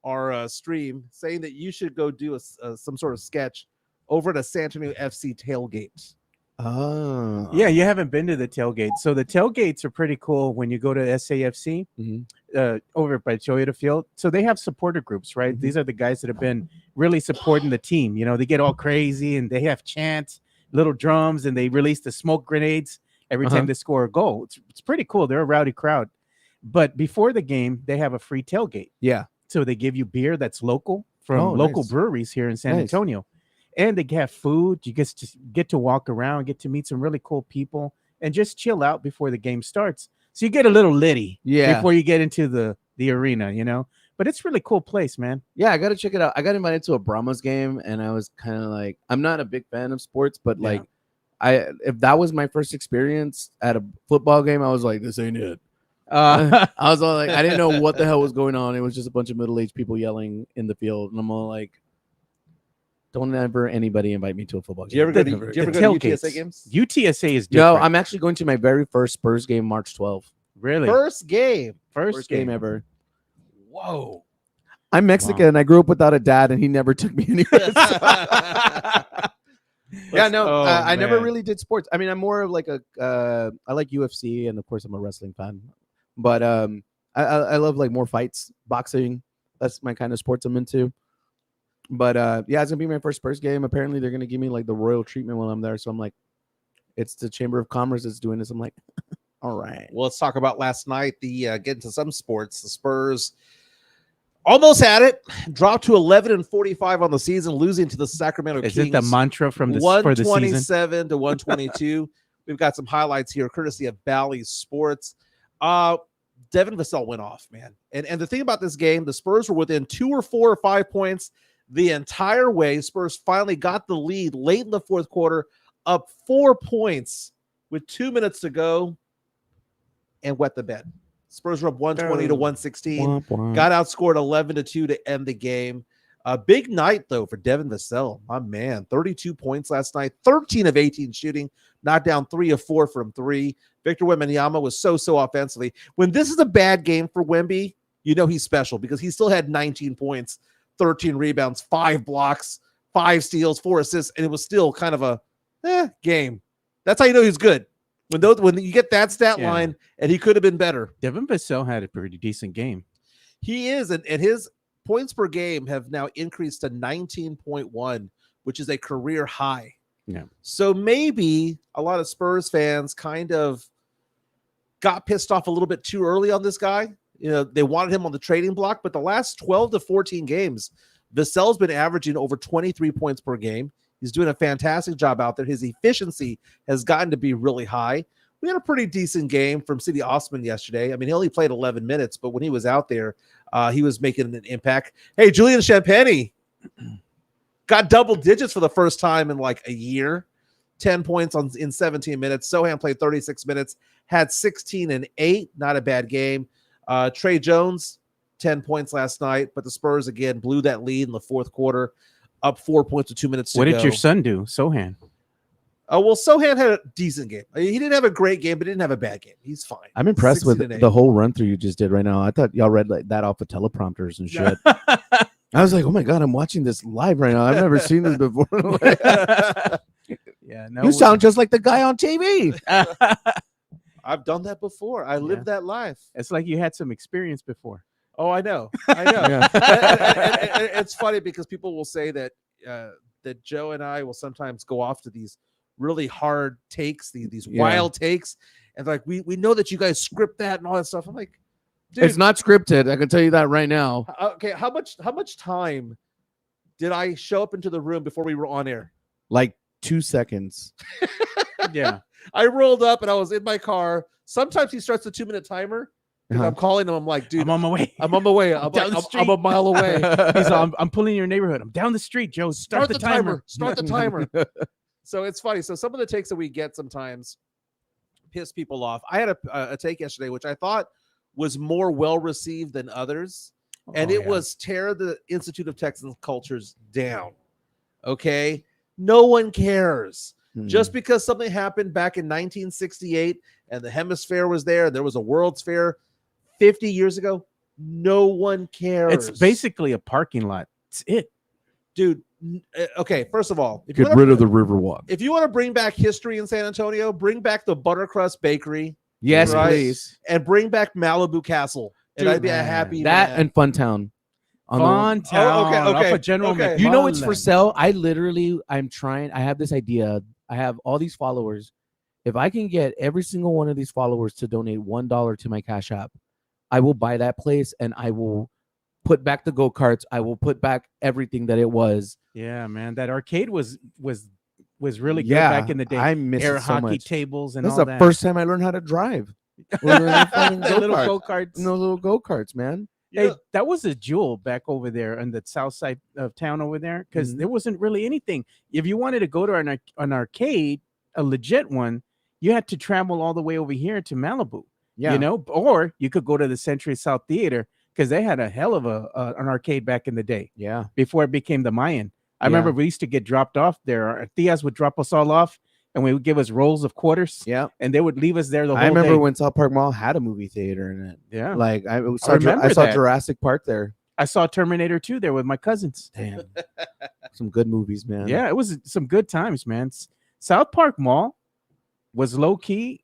our stream saying that you should go do some sort of sketch over at a San Antonio FC tailgate.
Oh,
Yeah, you haven't been to the tailgate. So the tailgates are pretty cool when you go to SAFC over by Toyota Field. So they have supporter groups, right? These are the guys that have been really supporting the team. You know, they get all crazy and they have chants, little drums, and they release the smoke grenades every time they score a goal. It's pretty cool. They're a rowdy crowd. But before the game, they have a free tailgate.
yeah.
So they give you beer that's local from local breweries here in San Antonio. And they have food. You get to walk around, get to meet some really cool people, and just chill out before the game starts. So you get a little litty before you get into the arena, you know. But it's a really cool place, man.
Yeah, I got to check it out. I got invited to a Brahmas game, and I was kind of like, I'm not a big fan of sports, but like, if that was my first experience at a football game, I was like, this ain't it. I was all like, I didn't know what the hell was going on. It was just a bunch of middle-aged people yelling in the field, and I'm all like, don't ever anybody invite me to a football game.
Do you ever go to UTSA games?
UTSA is different.
No, I'm actually going to my very first Spurs game March 12th.
Really?
First game.
First game
ever.
Whoa.
I'm Mexican. Wow. I grew up without a dad, and he never took me anywhere. Yeah, no, I never really did sports. I mean, I'm more of like I like UFC, and of course, I'm a wrestling fan. But I love like more fights, boxing. That's my kind of sports I'm into. But yeah, it's gonna be my first Spurs game. Apparently, they're gonna give me like the royal treatment while I'm there. So I'm like, it's the Chamber of Commerce that's doing this. I'm like, all right.
Well, let's talk about last night. Get into some sports. The Spurs almost had it, dropped to 11-45 on the season, losing to the Sacramento Kings.
Is it the mantra from the for the season?
127 to 122. We've got some highlights here, courtesy of Bally Sports. Devin Vassell went off, man. And the thing about this game, the Spurs were within 2 or 4 or 5 points the entire way. Spurs finally got the lead late in the fourth quarter, up 4 points with 2 minutes to go, and wet the bed. Spurs were up 120 to 116. Got outscored 11-2 to end the game. A big night, though, for Devin Vassell. My man, 32 points last night, 13 of 18 shooting, knocked down 3 of 4 from 3. Victor Wembanyama was so offensively. When this is a bad game for Wemby, you know he's special because he still had 19 points, 13 rebounds, 5 blocks, 5 steals, 4 assists, and it was still kind of a game. That's how you know he's good. When you get that stat line, and he could have been better.
Devin Vassell had a pretty decent game.
He is, and his points per game have now increased to 19.1, which is a career high.
Yeah.
So maybe a lot of Spurs fans kind of got pissed off a little bit too early on this guy. You know, they wanted him on the trading block, but the last 12 to 14 games, Vassell's been averaging over 23 points per game. He's doing a fantastic job out there. His efficiency has gotten to be really high. We had a pretty decent game from City Osman yesterday. I mean, he only played 11 minutes, but when he was out there, he was making an impact. Hey, Julian Champagny got double digits for the first time in like a year. 10 points in 17 minutes. Sohan played 36 minutes, had 16 and 8. Not a bad game. Trey Jones, 10 points last night, but the Spurs, again, blew that lead in the fourth quarter, up 4 points with 2 minutes to go.
What did your son do, Sohan?
Well, Sohan had a decent game. I mean, he didn't have a great game, but he didn't have a bad game. He's fine.
I'm impressed with the whole run through you just did right now. I thought y'all read like that off of teleprompters and shit. I was like, oh my God, I'm watching this live right now. I've never seen this before.
Yeah, no,
you sound just like the guy on TV.
I've done that before. I lived that life.
It's like you had some experience before.
Oh, I know. And it's funny because people will say that that Joe and I will sometimes go off to these really hard takes, these wild takes, and like we know that you guys script that and all that stuff. I'm like, dude,
it's not scripted. I can tell you that right now.
Okay, how much time did I show up into the room before we were on air?
Like 2 seconds.
Yeah.
I rolled up and I was in my car. Sometimes he starts the 2-minute timer. I'm calling him. I'm like, dude,
I'm on my way.
I'm on my way. I'm a mile away.
He's I'm pulling your neighborhood. I'm down the street, Joe. Start the timer.
Start the timer. So it's funny. So some of the takes that we get sometimes piss people off. I had a take yesterday, which I thought was more well received than others. And it was tear the Institute of Texan Cultures down. Okay. No one cares. Just because something happened back in 1968 and the hemisphere was there, there was a World's Fair 50 years ago, no one cares.
It's basically a parking lot. It's it.
Dude, okay, first of all,
get rid of the Riverwalk.
If you want to bring back history in San Antonio, bring back the Buttercrust Bakery.
Yes, please.
And bring back Malibu Castle. And I'd be a happy
that
man.
And Funtown.
Funtown.
Okay.
Off of General
You know what's for sale? I'm trying. I have this idea. I have all these followers. If I can get every single one of these followers to donate $1 to my Cash App, I will buy that place and I will put back the go-karts. I will put back everything that it was.
Yeah, man. That arcade was really good back in the day.
I miss
air
it so
hockey
much.
tables and
this
all
is
that.
the first time I learned how to drive.
Little go-karts.
No little go-karts, man.
Hey, that was a jewel back over there on the south side of town over there because there wasn't really anything. If you wanted to go to an arcade, a legit one, you had to travel all the way over here to Malibu.
Yeah.
You know, or you could go to the Century South Theater because they had a hell of an arcade back in the day.
Yeah.
Before it became the Mayan. I remember we used to get dropped off there. Our tias would drop us all off and we would give us rolls of quarters.
Yeah.
And they would leave us there the whole day.
I remember when South Park Mall had a movie theater in it.
Yeah.
Like I saw Jurassic Park there.
I saw Terminator 2 there with my cousins.
Damn. Some good movies, man.
Yeah, it was some good times, man. South Park Mall was low key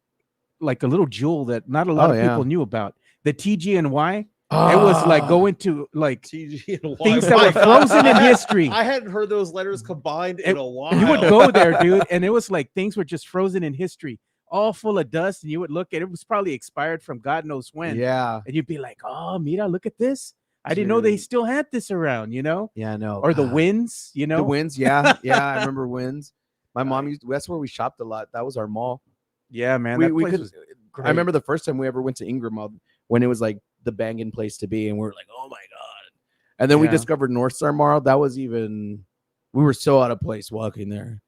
like a little jewel that not a lot of people knew about. The TG&Y It was like going to like
TG and
things
Y.
that were frozen in history.
I hadn't heard those letters combined in a while.
You would go there, dude, and it was like things were just frozen in history, all full of dust, and you would look at it, was probably expired from God knows when.
Yeah.
And you'd be like, oh, mira, look at this. I didn't know they still had this around, you know?
Yeah, no.
Or the Winds, you know?
The Winds, yeah. Yeah, I remember Winds. My mom that's where we shopped a lot. That was our mall.
Yeah, man.
We
That place
could,
was great.
I remember the first time we ever went to Ingram Mall when it was like the banging place to be, and we were like, oh my God. And then we discovered North Star Mall. That was even, we were so out of place walking there.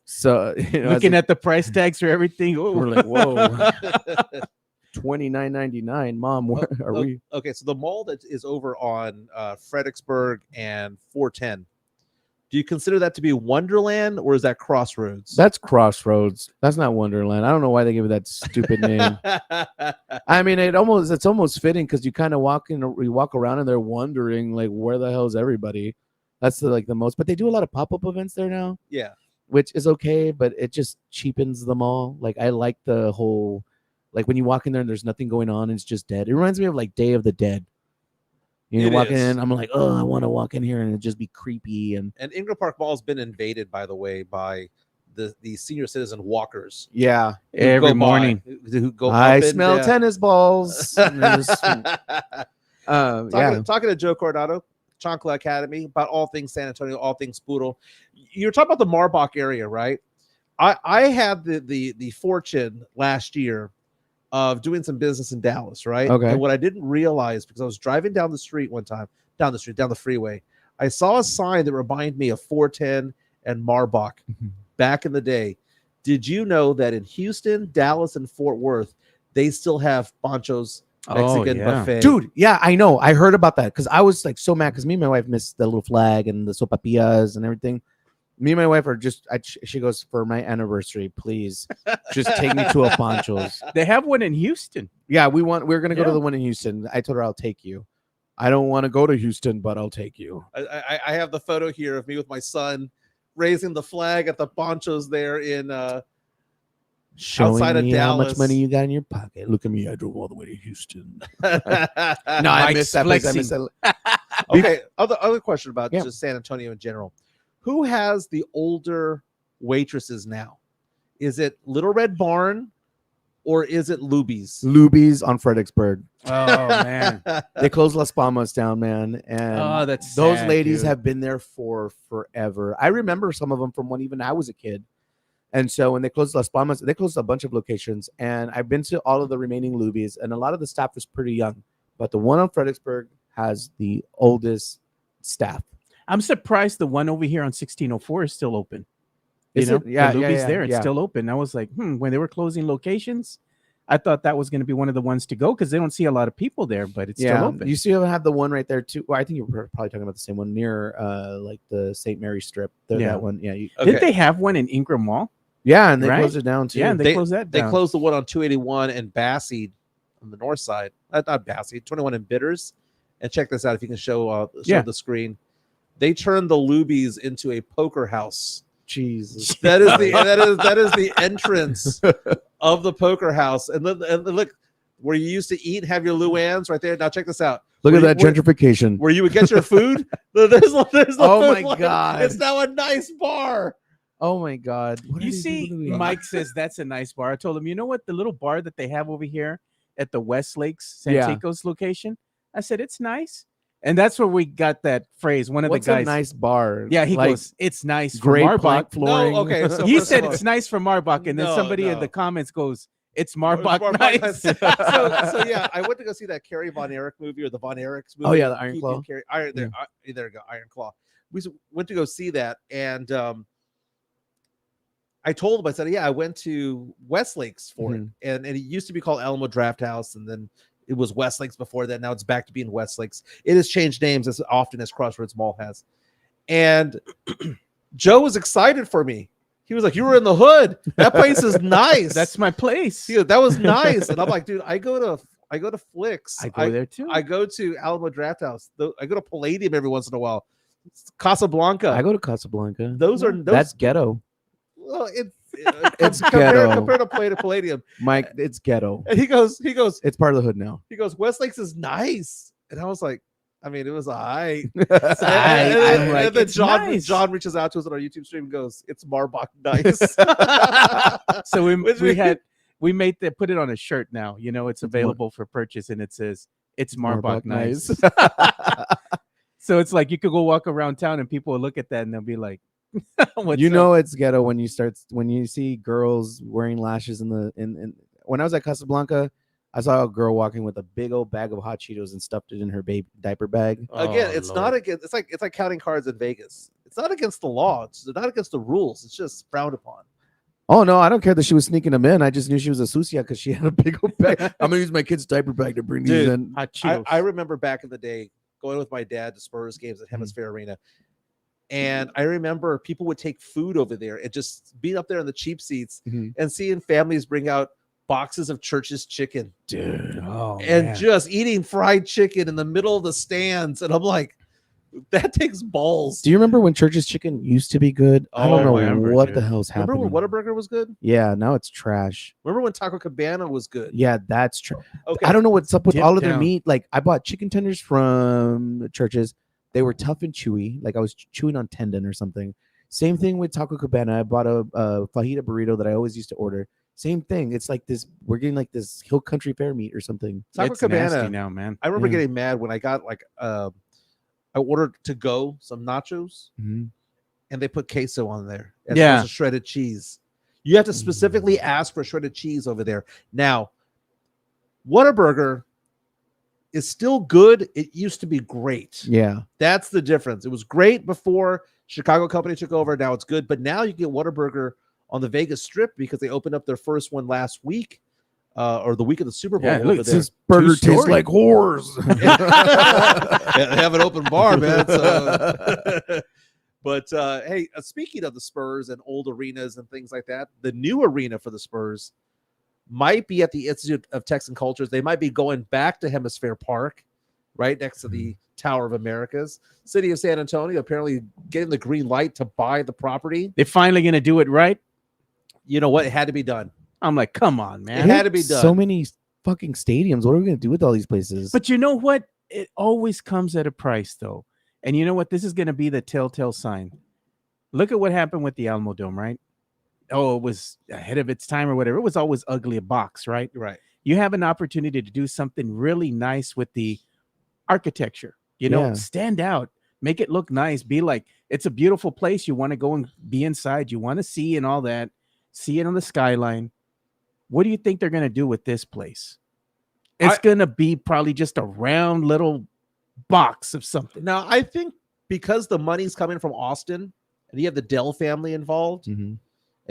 So, you know,
looking at the price tags for everything.
We're like, whoa. $29.99. Mom, where are we?
Okay, so the mall that is over on Fredericksburg and 410. Do you consider that to be Wonderland or is that Crossroads?
That's Crossroads. That's not Wonderland. I don't know why they gave it that stupid name. I mean, it's almost fitting because you kind of you walk around and they're wondering like, where the hell is everybody? That's the most. But they do a lot of pop-up events there now.
Yeah,
which is okay, but it just cheapens them all. Like I like the whole, like when you walk in there and there's nothing going on, and it's just dead. It reminds me of like Day of the Dead. You know, walking in, I'm like, oh, I want to walk in here and it just be creepy. And
Ingram Park Mall has been invaded, by the way, by the senior citizen walkers.
Yeah,
every morning.
Who go
I
up
smell tennis balls.
talking
Yeah,
talking to Joe Coronado, Chancla Academy, about all things San Antonio, all things Poodle. You're talking about the Marbach area, right? I had the fortune last year of doing some business in Dallas, right?
Okay.
And what I didn't realize, because I was driving down the street one time, down the freeway, I saw a sign that reminded me of 410 and Marbach back in the day. Did you know that in Houston, Dallas, and Fort Worth, they still have Pancho's Mexican buffet?
Dude, yeah, I know. I heard about that because I was like so mad because me and my wife missed the little flag and the sopapillas and everything. Me and my wife are just, she goes, for my anniversary, please just take me to a Pancho's.
They have one in Houston.
Yeah, we're going to go to the one in Houston. I told her I'll take you. I don't want to go to Houston, but I'll take you.
I have the photo here of me with my son raising the flag at the Pancho's there in
Showing
outside of
me
Dallas.
How much money you got in your pocket. Look at me. I drove all the way to Houston.
No,
I missed that place. I missed that.
Okay, other question about
Yeah.
just San Antonio in general. Who has the older waitresses now? Is it Little Red Barn or is it Luby's?
Luby's on Fredericksburg.
Oh, man.
They closed Las Palmas down, man. And
Oh, that's
those
sad,
ladies
dude.
have been there for forever. I remember some of them from when even I was a kid. And so when they closed Las Palmas, they closed a bunch of locations. And I've been to all of the remaining Luby's, and a lot of the staff was pretty young. But the one on Fredericksburg has the oldest staff.
I'm surprised the one over here on 1604 is still open.
Is
You know,
it? Yeah,
the Luby's
yeah,
there. It's
yeah.
still open. I was like, when they were closing locations, I thought that was going to be one of the ones to go because they don't see a lot of people there, but it's still open.
You still have the one right there too. Well, I think you're probably talking about the same one near like the St. Mary Strip. That one. Yeah.
Didn't they have one in Ingram Mall?
Yeah, and they
Right?
closed it down too.
Yeah, and they closed that
They
down.
closed the one on 281 and Bassey on the north side. Not Bassey, 21 and Bitters. And check this out if you can show the screen. They turned the Luby's into a poker house.
Jesus.
That is the entrance of the poker house. And look, where you used to eat, have your Luann's right there. Now check this out.
Look at that gentrification.
Where you would get your food. there's the
Oh
food
my
line.
God.
It's now a nice bar.
Oh my God.
You see, Mike says that's a nice bar. I told him, you know what? The little bar that they have over here at the West Lakes Santikos location. I said, it's nice. And that's where we got that phrase. One of
What's
the guys.
a nice bar?
Yeah, he
like
goes, it's nice for
great
Marbach.
plank flooring.
No, okay. So
He
first
said
of all-
it's nice for Marbach, and then
No,
somebody in
no.
the comments goes, it's Marbach,
Marbach
nice.
so yeah, I went to go see that Carrie Von Erich movie or the Von Erichs movie.
Oh, yeah, the Iron
Keith
Claw.
and Carrie- Iron, there we go, Iron Claw. We went to go see that, and I told him, I said, yeah, I went to Westlakes for it, and it used to be called Alamo Draft House, and then it was Westlakes before that. Now it's back to being Westlakes. It has changed names as often as Crossroads Mall has. And Joe was excited for me. He was like, "You were in the hood. That place is nice.
That's my place.
He goes, that was nice." And I'm like, "Dude, I go to Flicks.
I go there too.
I go to Alamo Draft House. I go to Palladium every once in a while. Casablanca.
I go to Casablanca.
Those are
That's ghetto.
well,
It's
compared
ghetto.
to Palladium.
Mike, it's ghetto.
And he goes,
It's part of the hood now.
Westlakes is nice. And I was like, I mean, it was all right.
I'm like,
John reaches out to us on our YouTube stream and goes, "It's Marbach nice."
So we put it on a shirt now. You know, it's available for purchase, and it says it's Marbach nice. So it's like you could go walk around town and people will look at that and they'll be like,
you know, it's ghetto when you see girls wearing lashes in when I was at Casablanca, I saw a girl walking with a big old bag of hot Cheetos and stuffed it in her baby diaper bag.
Again, it's not against. It's like counting cards in Vegas. It's not against the law. It's not against the rules. It's just frowned upon.
Oh no, I don't care that she was sneaking them in. I just knew she was a sucia because she had a big old bag. I'm gonna use my kid's diaper bag to bring these in.
Hot Cheetos.
I remember back in the day going with my dad to Spurs games at Hemisphere Arena. And I remember people would take food over there and just be up there in the cheap seats and seeing families bring out boxes of Church's chicken.
Dude.
Just eating fried chicken in the middle of the stands. And I'm like, that takes balls.
Do you remember when Church's chicken used to be good? I don't know what the hell's happening.
Remember when Whataburger was good?
Yeah, now it's trash.
Remember when Taco Cabana was good?
Yeah, that's true.
Okay.
I don't know what's up with all of their meat. Like, I bought chicken tenders from Church's. They were tough and chewy. Like, I was chewing on tendon or something. Same thing with Taco Cabana. I bought a fajita burrito that I always used to order. Same thing. It's like this. We're getting like this Hill Country Fair meat or something.
Taco Cabana
nasty now, man.
I remember getting mad when I got like I ordered to go some nachos and they put queso on there as opposed to shredded cheese. You have to specifically ask for shredded cheese over there. Now, Whataburger is still good. It used to be great.
Yeah.
That's the difference. It was great before Chicago company took over. Now it's good. But now you get Whataburger on the Vegas Strip because they opened up their first one last week. Or the week of the Super Bowl.
Look, this burger tastes like whores.
They have an open bar, man. So. But hey, speaking of the Spurs and old arenas and things like that, the new arena for the Spurs might be at the Institute of Texan Cultures. They might be going back to Hemisphere Park, right next to the Tower of Americas. City of San Antonio apparently getting the green light to buy the property.
They're finally going to do it right.
You know what? It had to be done.
I'm like, come on, man.
It had to be done.
So many fucking stadiums. What are we going to do with all these places?
But you know what? It always comes at a price, though. And you know what? This is going to be the telltale sign. Look at what happened with the Alamo Dome, right? Oh, it was ahead of its time or whatever. It was always ugly, a box, right?
Right.
You have an opportunity to do something really nice with the architecture. You know, stand out, make it look nice. Be like, it's a beautiful place. You want to go and be inside. You want to see and all that. See it on the skyline. What do you think they're going to do with this place? It's going to be probably just a round little box of something.
Now, I think because the money's coming from Austin and you have the Dell family involved and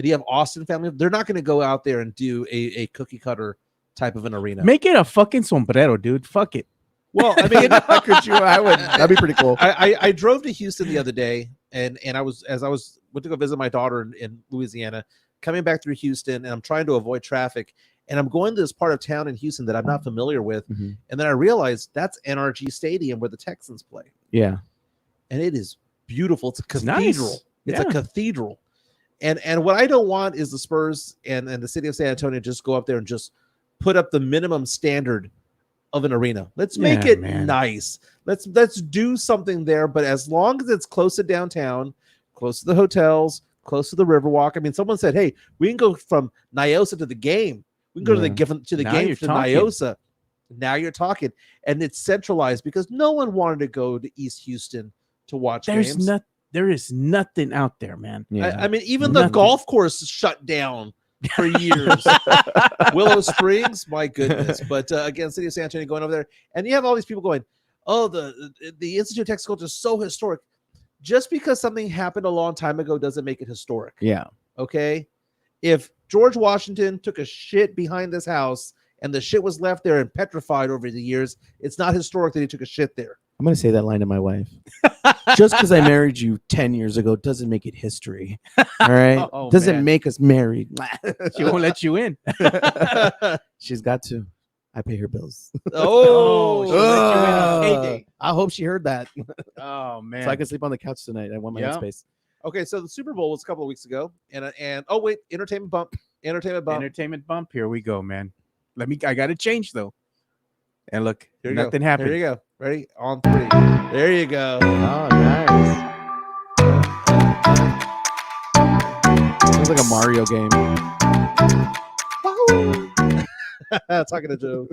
you have Austin family, they're not going to go out there and do a cookie cutter type of an arena.
Make it a fucking sombrero, dude. Fuck it.
Well, I mean,
that'd be pretty cool.
I drove to Houston the other day and I went to go visit my daughter in Louisiana, coming back through Houston, and I'm trying to avoid traffic. And I'm going to this part of town in Houston that I'm not familiar with. And then I realized that's NRG Stadium where the Texans play.
Yeah.
And it is beautiful. It's a cathedral.
Nice.
It's a cathedral. And what I don't want is the Spurs and the city of San Antonio just go up there and just put up the minimum standard of an arena. Let's make it nice. Let's do something there. But as long as it's close to downtown, close to the hotels, close to the Riverwalk. I mean, someone said, hey, we can go from Nyosa to the game. We can go to the game to Nyosa. Now you're talking. And it's centralized because no one wanted to go to East Houston to watch games.
There is nothing out there, man.
Yeah.
I mean, even the golf course is shut down for years. Willow Springs, my goodness. But again, City of San Antonio going over there. And you have all these people going, oh, the Institute of Texas Culture is so historic. Just because something happened a long time ago doesn't make it historic.
Yeah.
Okay. If George Washington took a shit behind this house and the shit was left there and petrified over the years, it's not historic that he took a shit there.
I'm going to say that line to my wife. Just because I married you 10 years ago doesn't make it history. All right. Doesn't make us married.
She won't let you in.
She's got to. I pay her bills.
I
hope she heard that.
Oh man!
So I can sleep on the couch tonight. I want my own space.
Okay, so the Super Bowl was a couple of weeks ago, and oh wait, entertainment bump.
Here we go, man. I got to change though. And look,
Here you
nothing
go.
happened.
Here you go. Ready? On 3. There you go.
Oh, nice. Sounds like a Mario game.
Talking to Joe.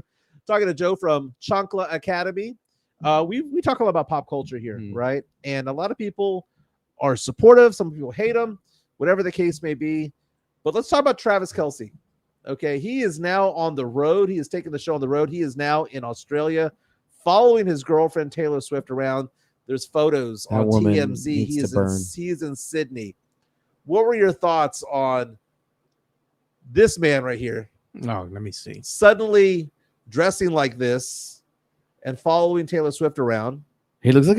Talking to Joe from Chancla Academy. We talk a lot about pop culture here, right? And a lot of people are supportive. Some people hate him, whatever the case may be. But let's talk about Travis Kelce. Okay, he is now on the road. He is taking the show on the road. He is now in Australia, following his girlfriend Taylor Swift around. There's photos
That
on
woman
TMZ.
needs
He
to
is
burn.
he is in Sydney. What were your thoughts on this man right here?
Oh, let me see.
Suddenly dressing like this and following Taylor Swift around.
He looks like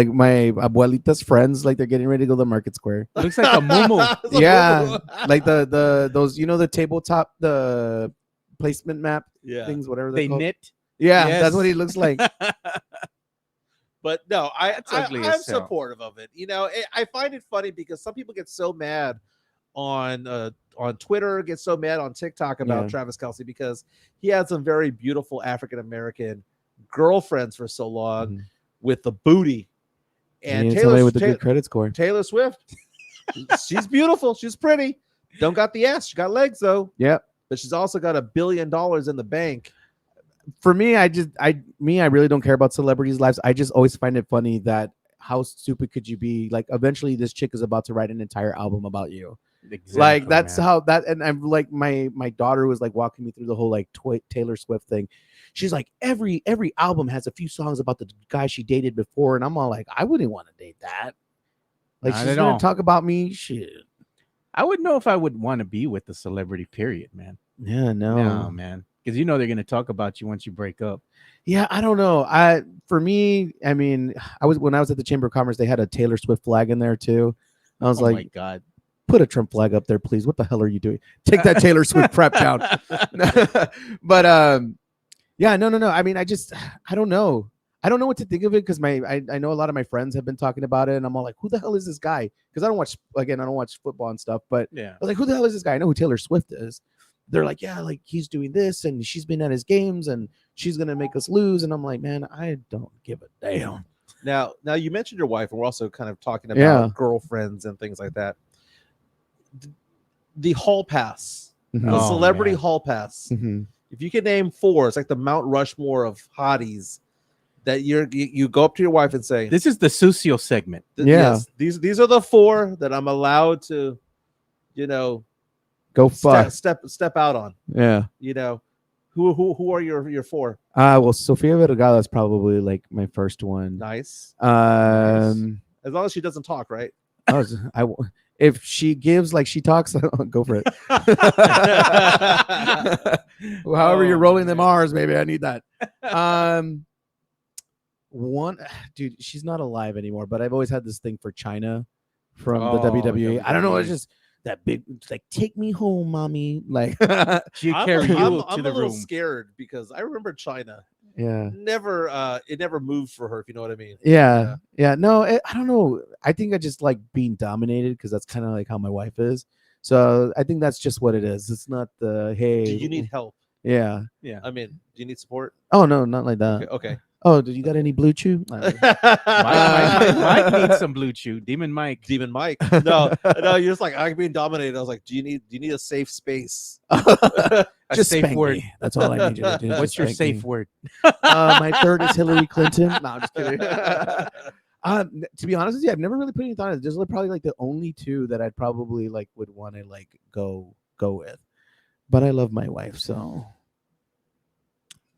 my abuelita's friends, like they're getting ready to go to Market Square.
It looks like a mumu.
Yeah, like the those the tabletop the placement map things, whatever
They
called.
knit.
Yeah,
Yes.
that's what he looks like.
But no, I'm
ugly as hell.
supportive of it. I find it funny because some people get so mad on Twitter, get so mad on TikTok about Travis Kelce because he had some very beautiful African American girlfriends for so long with the booty. And
Taylor with a good credit score.
Taylor Swift, she's beautiful, she's pretty. Don't got the ass, she got legs though.
Yep.
But she's also got $1 billion in the bank.
For me, I really don't care about celebrities' lives. I just always find it funny that how stupid could you be? Like, eventually, this chick is about to write an entire album about you.
Exactly,
like that's
man.
how that. And I'm like, my daughter was like walking me through the whole like Taylor Swift thing. She's like, every album has a few songs about the guy she dated before, and I'm all like, I wouldn't want to date that. Like,
Not
she's
at
gonna
all.
talk about me. Shit.
I would know if I would want to be with the celebrity. Period, man.
Yeah,
No, man. Because they're going to talk about you once you break up.
Yeah, I don't know. For me, I mean, when I was at the Chamber of Commerce, they had a Taylor Swift flag in there too. I was
Oh my
like,
God.
put a Trump flag up there, please. What the hell are you doing? Take that Taylor Swift prep down. But yeah, no. I mean, I don't know. I don't know what to think of it because I know a lot of my friends have been talking about it, and I'm all like, who the hell is this guy? Because I don't watch football and stuff, but
Yeah.
I was like, who the hell is this guy? I know who Taylor Swift is. They're like, yeah, like he's doing this and she's been at his games and she's gonna make us lose. And I'm like, man, I don't give a damn.
Now you mentioned your wife, and we're also kind of talking about girlfriends and things like that. The hall pass, the celebrity hall pass. If you could name 4, it's like the Mount Rushmore of hotties that you go up to your wife and say,
This is the Sucio segment.
Yes, these are the 4 that I'm allowed to,
go fuck.
Step out on.
Yeah.
Who are your 4?
Well, Sofia Vergara is probably like my first one.
Nice.
Nice.
As long as she doesn't talk, right?
If she gives like she talks, go for it. However you're rolling them R's, maybe I need that. One dude, she's not alive anymore, but I've always had this thing for China from the WWE. I don't know, it's just that big, it's like, take me home, mommy. Like
She carry you
I'm
to
a
the
little
room.
scared because I remember China.
Yeah.
It never moved for her, if you know what I mean.
Yeah. No, I don't know. I think I just like being dominated because that's kind of like how my wife is. So I think that's just what it is. It's not the hey.
Do you need help?
Yeah.
I mean, do you need support?
Oh no, not like that.
Okay.
Oh, did you got any blue chew?
Mike needs some blue chew. Demon Mike.
No, you're just like, I'm being dominated. I was like, do you need a safe space?
A
Just
safe
spank
word.
me. That's all I need you to do.
What's your safe
word?
word?
My third is Hillary Clinton. No, I'm just kidding. To be honest with you, I've never really put any thought into it. There's probably like the only 2 that I'd probably like would want to like go with. But I love my wife, so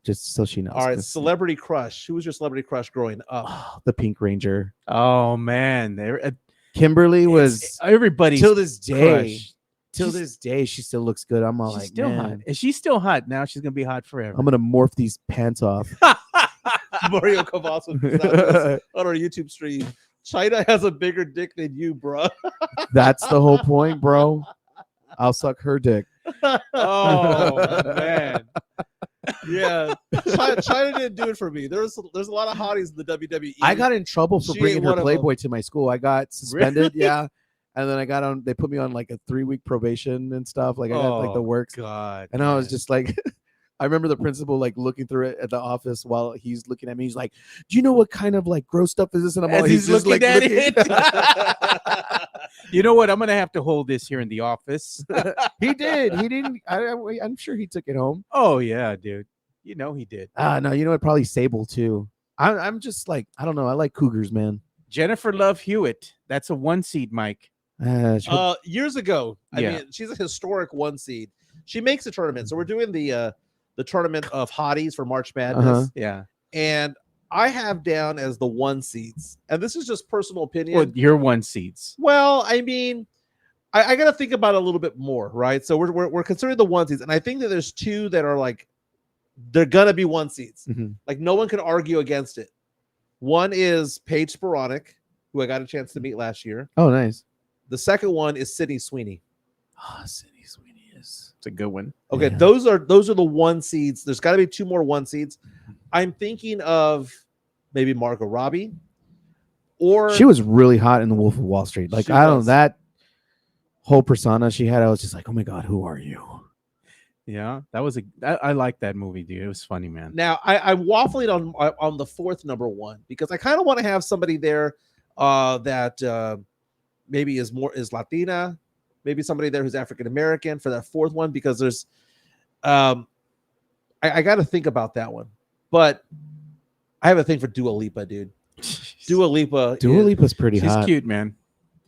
just so she knows.
All right, celebrity crush. Who was your celebrity crush growing up?
The Pink Ranger.
Oh man,
Kimberly was
everybody's
till this day.
crush.
Till this day, she still looks good. I'm all
She's
like,
still
man,
hot. Is she still hot now? She's gonna be hot forever.
I'm gonna morph these pants off.
Mario Cavazos on our YouTube stream. China has a bigger dick than you, bro.
That's the whole point, bro. I'll suck her dick.
Oh man.
Yeah, China didn't do it for me. There's a lot of hotties in the WWE.
I got in trouble for
She
bringing
ain't
her
one of
Playboy to my school. I got suspended,
Really?
yeah, and then I got on. They put me on like a 3-week probation and stuff. Like I got like the works,
God.
and I was just like, I remember the principal like looking through it at the office while he's looking at me. He's like, "Do you know what kind of like gross stuff is this?" And I'm all,
He's
just
looking
like
at it. You know what? I'm gonna have to hold this here in the office.
He did. He didn't. I'm sure he took it home.
Oh yeah, dude. You know he did.
No, you know what? Probably Sable too. I'm just like, I don't know. I like Cougars, man.
Jennifer Love Hewitt. That's a 1 seed, Mike.
Years ago, I
Yeah.
mean, she's a historic 1 seed. She makes a tournament, so we're doing the tournament of hotties for March Madness.
Yeah.
And I have down as the 1 seeds, and this is just personal opinion.
Well, your 1 seeds.
Well, I mean, I got to think about it a little bit more, right? So we're considering the 1 seeds, and I think that there's 2 that are like they're gonna be 1 seeds.
Mhm.
Like no one can argue against it. One is Paige Sporonic, who I got a chance to meet last year.
Oh, nice.
The second one is Sydney Sweeney.
Sydney Sweeney is.
It's a good one.
Okay,
Yeah.
those are the 1 seeds. There's got to be 2 more 1 seeds. I'm thinking of maybe Margot Robbie, or
She was really hot in The Wolf of Wall Street. Like
She
I don't
was.
that whole persona she had. I was just like, oh my god, who are you?
Yeah, that was I like that movie, dude. It was funny, man.
Now I'm waffling on the 4th number 1 because I kind of want to have somebody there that maybe is Latina, maybe somebody there who's African American for that 4th one, because there's I got to think about that one. But I have a thing for Dua Lipa, dude. Dua
Lipa's pretty
She's
hot.
cute, man.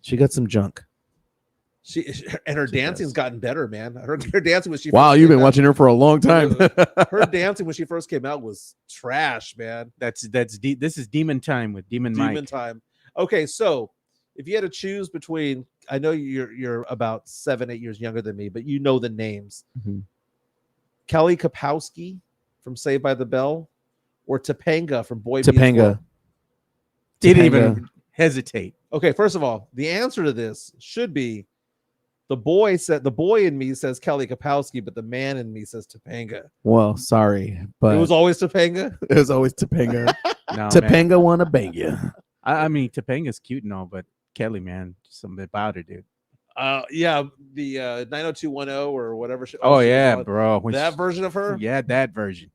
She got some junk.
She and her dancing's gotten better, man. Her dancing when she
Wow,
first
you've
came
been
out-
watching her for a long time.
her dancing when she first came out was trash, man.
This is Demon Time with Demon Mike.
Time. Okay, so if you had to choose between, I know you're about 7-8 years younger than me, but you know the names.
Mhm.
Kelly Kapowski from Saved by the Bell, or Topanga from Boy Meets
Topanga.
World?
Didn't
Topanga.
even hesitate.
Okay, first of all, the answer to this should be the boy in me says Kelly Kapowski, but the man in me says Topanga.
Well, sorry, but
It was always Topanga.
it was always Topanga.
No, man.
Topanga wanna bang you.
I mean, Topanga's cute and all, but Kelly, man, just something about her, dude.
Yeah, the 90210 or whatever.
Oh
she was
yeah,
on.
bro. When
That
she-
version of her.
Yeah, that version.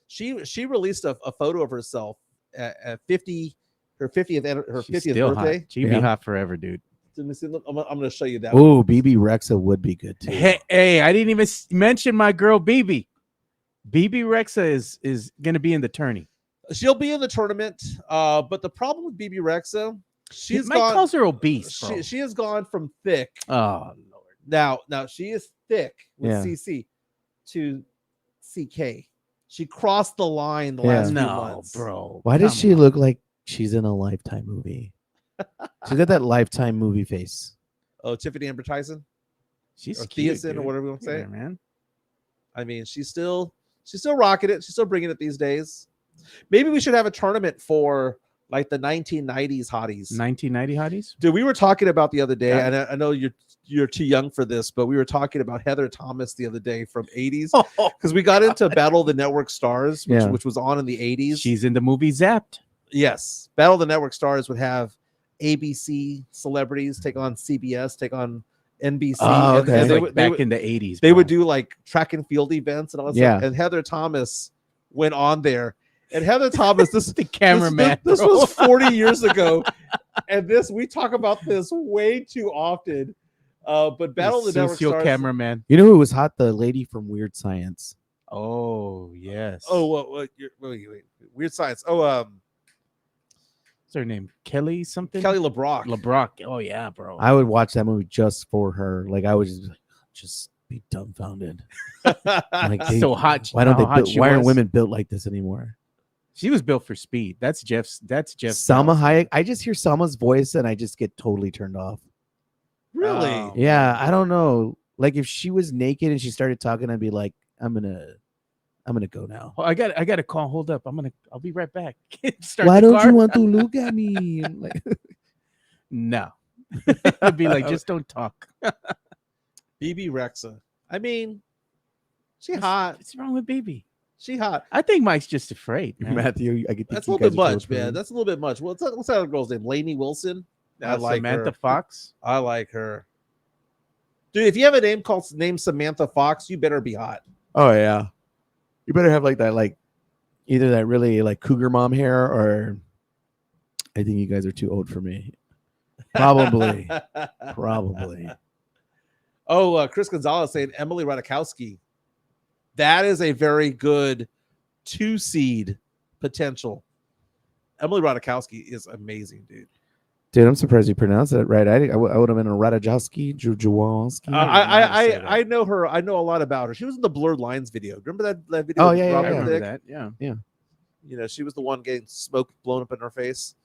She released a photo of herself at 50, her 50th
She's
50th
still
birthday.
hot. She'd be
Yeah.
hot forever, dude.
Let me see, look, I'm going to show you that. one.
Oh, BB Rexa would be good too.
Hey, I didn't even mention my girl BB. BB Rexa is gonna be in the tourney.
She'll be in the tournament, but the problem with BB Rexa, she's
Mike
gone.
calls her obese, bro.
She has gone from thick.
Oh Lord.
Now she is thick with
Yeah.
CC to CK. She crossed the line the
Yeah.
last few
No,
months.
bro.
Why does
come
she
on.
look like she's in a Lifetime movie? She got that Lifetime movie face.
Oh, Tiffany Amber Tyson
She's
or
cute,
Thiessen or
dude.
whatever you want to say.
Yeah, man.
I mean, she's still rocking it. She's still bringing it these days. Maybe we should have a tournament for like the 1990s hotties.
1990 hotties.
Dude, we were talking about the other day,
Yeah.
and I know you're too young for this, but we were talking about Heather Thomas the other day from 80s because we got into Battle of the Network Stars,
Yeah.
which was on in the 80s.
She's in the movie Zapped.
Yes, Battle of the Network Stars would have ABC celebrities take on CBS, take on NBC.
Oh,
and-
okay.
and
Like
would-
back
would-
in the 80s.
they
bro.
would do like track and field events and all that
Yeah.
stuff. And Heather Thomas went on there. And Heather Thomas,
the cameraman.
This
bro.
was 40 years ago. And we talk about this way too often. But Battle of the Network
Socio
Stars.
cameraman.
You know who was hot? The lady from Weird Science.
Oh yes.
Oh, wait. Weird Science. Oh,
what's her name? Kelly something.
Kelly LeBrock.
LeBrock. Oh yeah, bro.
I would watch that movie just for her. Like I would just be dumbfounded. Like,
So hot.
Why don't
how
they?
hot
Build,
she
why aren't
was.
women built like this anymore?
She was built for speed. That's Jeff.
Salma Hayek. I just hear Salma's voice and I just get totally turned off.
Really?
Oh.
Yeah, I don't know. Like if she was naked and she started talking, I'd be like, I'm gonna go now.
Oh, I got a call. Hold up. I'll be right back. Start
Why
the
don't
car.
you want to look at me? I'm like,
No. I'd be like, just don't talk.
BB Rexa. I mean, she hot.
What's wrong with baby?
She hot.
I think Mike's just afraid, man.
Matthew, I get
That's a little bit much, man. That's a little bit much. What's that other girl's name? Lainey Wilson. I like
Samantha
her.
Fox.
I like her. Dude, if you have a name named Samantha Fox, you better be hot.
Oh yeah. You better have like that, like either that really like cougar mom hair, or I think you guys are too old for me. Probably.
Oh, Chris Gonzalez saying Emily Ratajkowski. That is a very good 2 seed potential. Emily Ratajkowski is amazing, dude.
Dude, I'm surprised you pronounced that right. I would have been a Ratajkowski, Jujuwanski.
I know her. I know a lot about her. She was in the Blurred Lines video. Remember that video?
Oh,
with
yeah,
Robin
I remember
Thicke?
that. Yeah.
You know, she was the one getting smoke blown up in her face.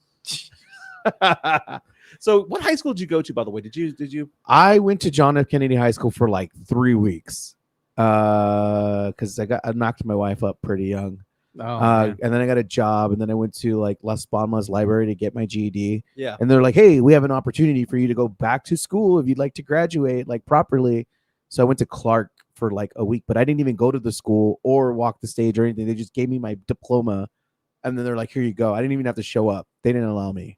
So, what high school did you go to, by the way? Did you?
I went to John F. Kennedy High School for like 3 weeks. Because I knocked my wife up pretty young. And then I got a job, and then I went to like Las Palmas Library to get my GED.
Yeah.
And they're like, hey, we have an opportunity for you to go back to school if you'd like to graduate like properly. So I went to Clark for like a week, but I didn't even go to the school or walk the stage or anything. They just gave me my diploma, and then they're like, here you go. I didn't even have to show up. They didn't allow me.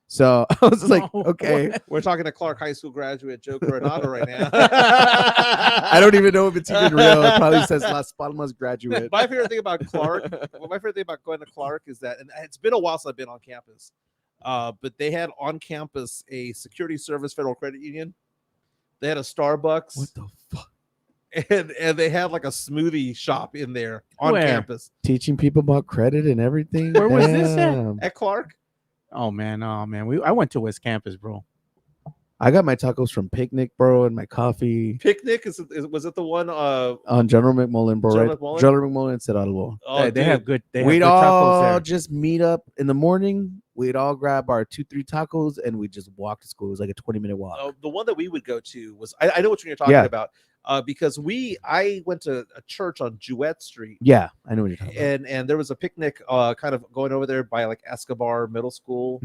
So I was like, okay.
We're talking to Clark High School graduate Joe Coronado right now.
I don't even know if it's even real. It probably says Las Palmas graduate.
My favorite thing about Clark, my favorite thing about going to Clark is that, and it's been a while since I've been on campus, but they had on campus a security service federal credit union. They had a Starbucks.
What the fuck?
And they had like a smoothie shop in there on campus.
Teaching people about credit and everything.
Where was this at?
At Clark?
Oh man. I went to West Campus, bro.
I got my tacos from Picnic, bro, and my coffee.
Picnic was it the one
on General McMullen, bro?
General
right?
McMullen?
General McMullen said Alamo.
Oh,
They have good.
We'd
good tacos there.
all just meet up in the morning. We'd all grab our 2-3 tacos and we just walk to school. It was like a 20-minute walk.
The one that we would go to was I know which one you're talking about. Because I went to a church on Jewett Street.
Yeah, I know what you're talking about.
And there was a picnic kind of going over there by like Escobar Middle School,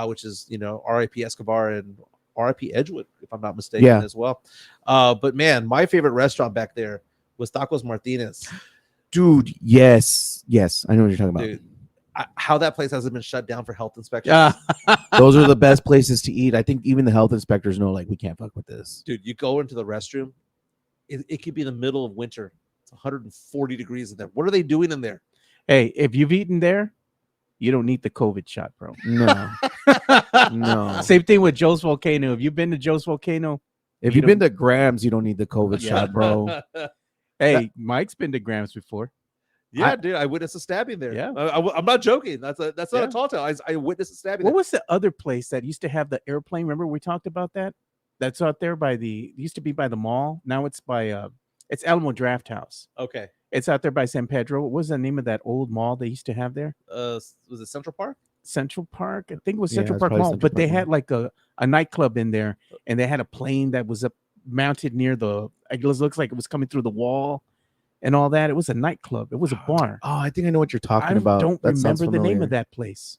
which is, you know, R.I.P. Escobar and R.I.P. Edgewood, if I'm not mistaken, as well. But man, my favorite restaurant back there was Tacos Martinez.
Dude, yes, I know what you're talking about.
Dude, how that place hasn't been shut down for health inspection.
Those are the best places to eat. I think even the health inspectors know, like, we can't fuck with this.
Dude, you go into the restroom, it could be the middle of winter. It's 140 degrees in there. What are they doing in there?
Hey, if you've eaten there, you don't need the COVID shot, bro.
No. No.
Same thing with Joe's Volcano. If you've been to Joe's Volcano,
if you've been to Grams, you don't need the COVID shot, bro.
Hey, Mike's been to Grams before.
Yeah, dude, I witnessed a stabbing there.
Yeah.
I'm not joking. That's not a tall tale. I witnessed a stabbing.
What was the other place that used to have the airplane? Remember we talked about that? That's out there by it used to be by the mall. Now it's by it's Alamo Draft House.
Okay.
It's out there by San Pedro. What was the name of that old mall they used to have there?
Was it Central Park?
Central Park? I think it was Central
it's
Park
probably
Mall.
Central
But they
Park
had like a nightclub in there, and they had a plane that was up mounted near it looks like it was coming through the wall and all that. It was a nightclub. It was a bar.
Oh, I think I know what you're talking
I
about.
don't
That sounds
remember the name
familiar.
of that place.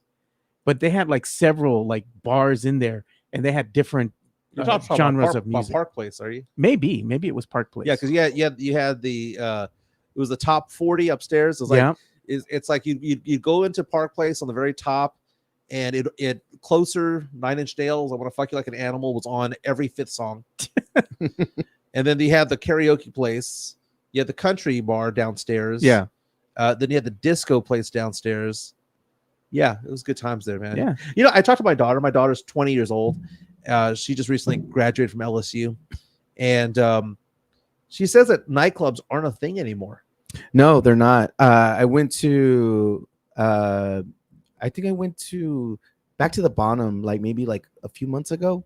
But they had like several like bars in there, and they had different
You're talking
genres
about
of music.
Park Place, are you?
Maybe it was Park Place.
Yeah, because you had the it was the top 40 upstairs. It was like it's like you go into Park Place on the very top, and it closer 9 Inch Nails, I Want to Fuck You Like an Animal was on every 5th song. And then you had the karaoke place. You had the country bar downstairs.
Yeah.
Then you had the disco place downstairs. Yeah, it was good times there, man.
Yeah.
You know, I talked to my daughter. My daughter's 20 years old. She just recently graduated from LSU. And she says that nightclubs aren't a thing anymore.
No, they're not. I went to I think I went to back to the bottom like maybe like a few months ago,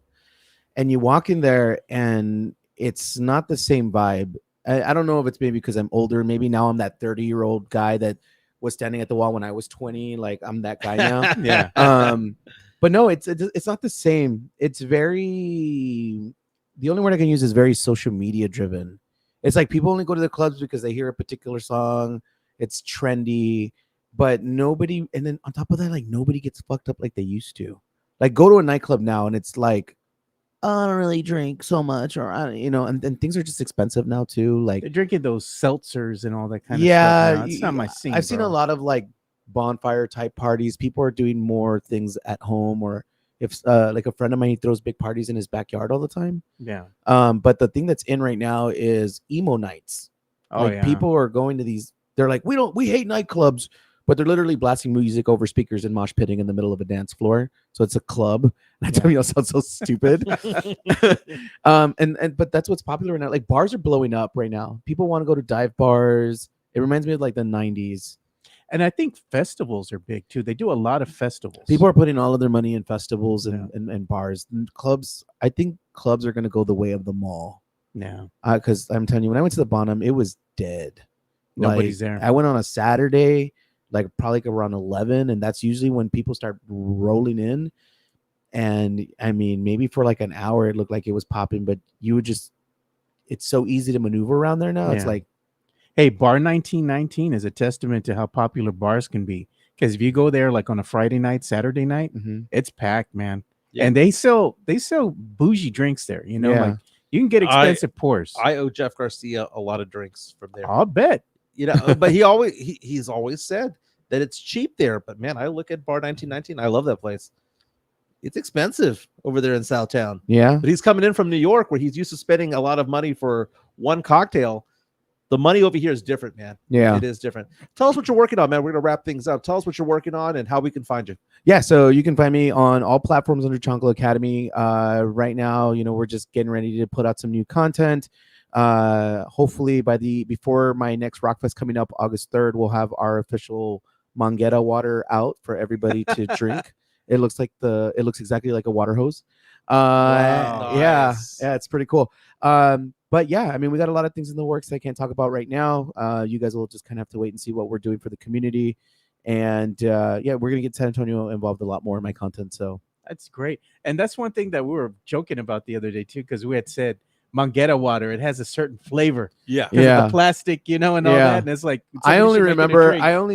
and you walk in there and it's not the same vibe. I don't know if it's maybe because I'm older. Maybe now I'm that 30-year-old guy that was standing at the wall when I was 20. Like I'm that guy now.
Yeah.
But no, it's not the same. It's very, the only word I can use is very social media driven. It's like people only go to the clubs because they hear a particular song. It's trendy, but nobody, and then on top of that, like nobody gets fucked up like they used to. Like go to a nightclub now and it's like, oh, I don't really drink so much, or and things are just expensive now too. Like
They're drinking those seltzers and all that kind of stuff. Now. It's not my scene.
I've seen a lot of like bonfire type parties. People are doing more things at home, or if like a friend of mine, he throws big parties in his backyard all the time.
Yeah.
But the thing that's in right now is emo nights.
Oh,
like
yeah.
people are going to these they're like, we hate nightclubs, but they're literally blasting music over speakers and mosh pitting in the middle of a dance floor. So it's a club. And I tell you, it sounds so stupid. But that's what's popular right now. Like bars are blowing up right now. People want to go to dive bars. It reminds me of like the 90s.
And I think festivals are big too. They do a lot of festivals.
People are putting all of their money in festivals and bars and clubs. I think clubs are going to go the way of the mall.
Yeah.
Because I'm telling you, when I went to the Bonham, it was dead.
Nobody's there.
I went on a Saturday, probably around 11, and that's usually when people start rolling in. And I mean, maybe for like an hour, it looked like it was popping, but you would just, it's so easy to maneuver around there now. Yeah. It's like,
hey, Bar 1919 is a testament to how popular bars can be. Because if you go there like on a Friday night, Saturday night, it's packed, man. Yeah. And they sell bougie drinks there. You know, like you can get expensive pours.
I owe Jeff Garcia a lot of drinks from there.
I'll bet.
You know, but he's always said that it's cheap there. But man, I look at Bar 1919. I love that place. It's expensive over there in Southtown.
Yeah.
But he's coming in from New York where he's used to spending a lot of money for one cocktail. The money over here is different, man.
Yeah.
It is different. Tell us what you're working on, man. We're going to wrap things up. Tell us what you're working on and how we can find you.
Yeah, so you can find me on all platforms under Chancla Academy. Right now, you know, we're just getting ready to put out some new content. Hopefully before my next Rockfest coming up August 3rd, we'll have our official Manguera water out for everybody to drink. It looks exactly like a water hose.
Wow, nice.
Yeah, it's pretty cool. But yeah, I mean, we got a lot of things in the works I can't talk about right now. You guys will just kind of have to wait and see what we're doing for the community. And yeah, we're going to get San Antonio involved a lot more in my content. So
that's great. And that's one thing that we were joking about the other day too, because we had said Manguera water, it has a certain flavor.
Yeah.
The plastic, you know, and all that. And it's like,
I only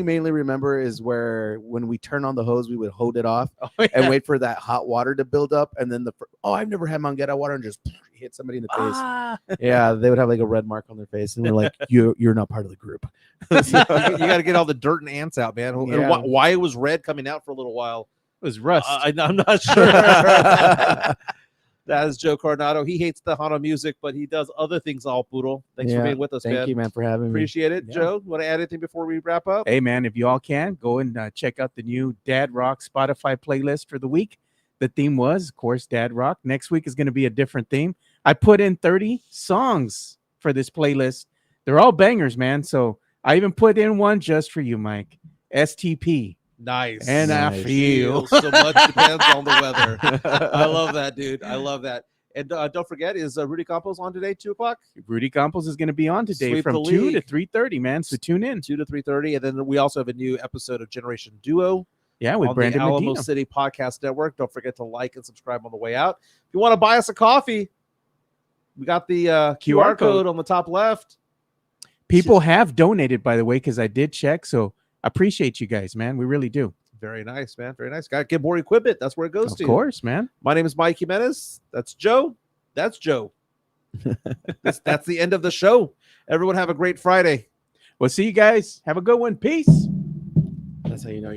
mainly remember is where when we turn on the hose, we would hold it off and wait for that hot water to build up. And then I've never had Manguera water and just hit somebody in the face. Yeah, they would have like a red mark on their face, and we're like, you're not part of the group.
You got to get all the dirt and ants out, man. Yeah. And why it was red coming out for a little while?
It was rust.
I'm not sure. That is Joe Coronado. He hates the Hana music, but he does other things all poodle. Thanks for being with us, man.
Thank you, man, for having me.
Appreciate it. Joe, want to add anything before we wrap up?
Hey, man, if you all can, go and check out the new Dad Rock Spotify playlist for the week. The theme was, of course, Dad Rock. Next week is going to be a different theme. I put in 30 songs for this playlist. They're all bangers, man. So I even put in one just for you, Mike. STP.
Nice.
And
nice.
I feel
so much depends on the weather. I love that, dude. I love that. And don't forget, is Rudy Campos on today, 2 o'clock?
Rudy Campos is going to be on today from 2 to 3:30, man. So tune in.
2 to 3:30. And then we also have a new episode of Generation Duo.
Yeah, with Brandon
the Alamo
Medina.
City Podcast Network. Don't forget to like and subscribe on the way out. If you want to buy us a coffee, we got the QR code on the top left.
People have donated, by the way, because I did check. So I appreciate you guys, man. We really do.
Very nice, man. Very nice. Got to get more equipment. That's where it goes to.
Of course, man.
My name is Mike Jimenez. That's Joe. That's Joe. That's the end of the show. Everyone have a great Friday.
We'll see you guys. Have a good one. Peace.
That's how you know.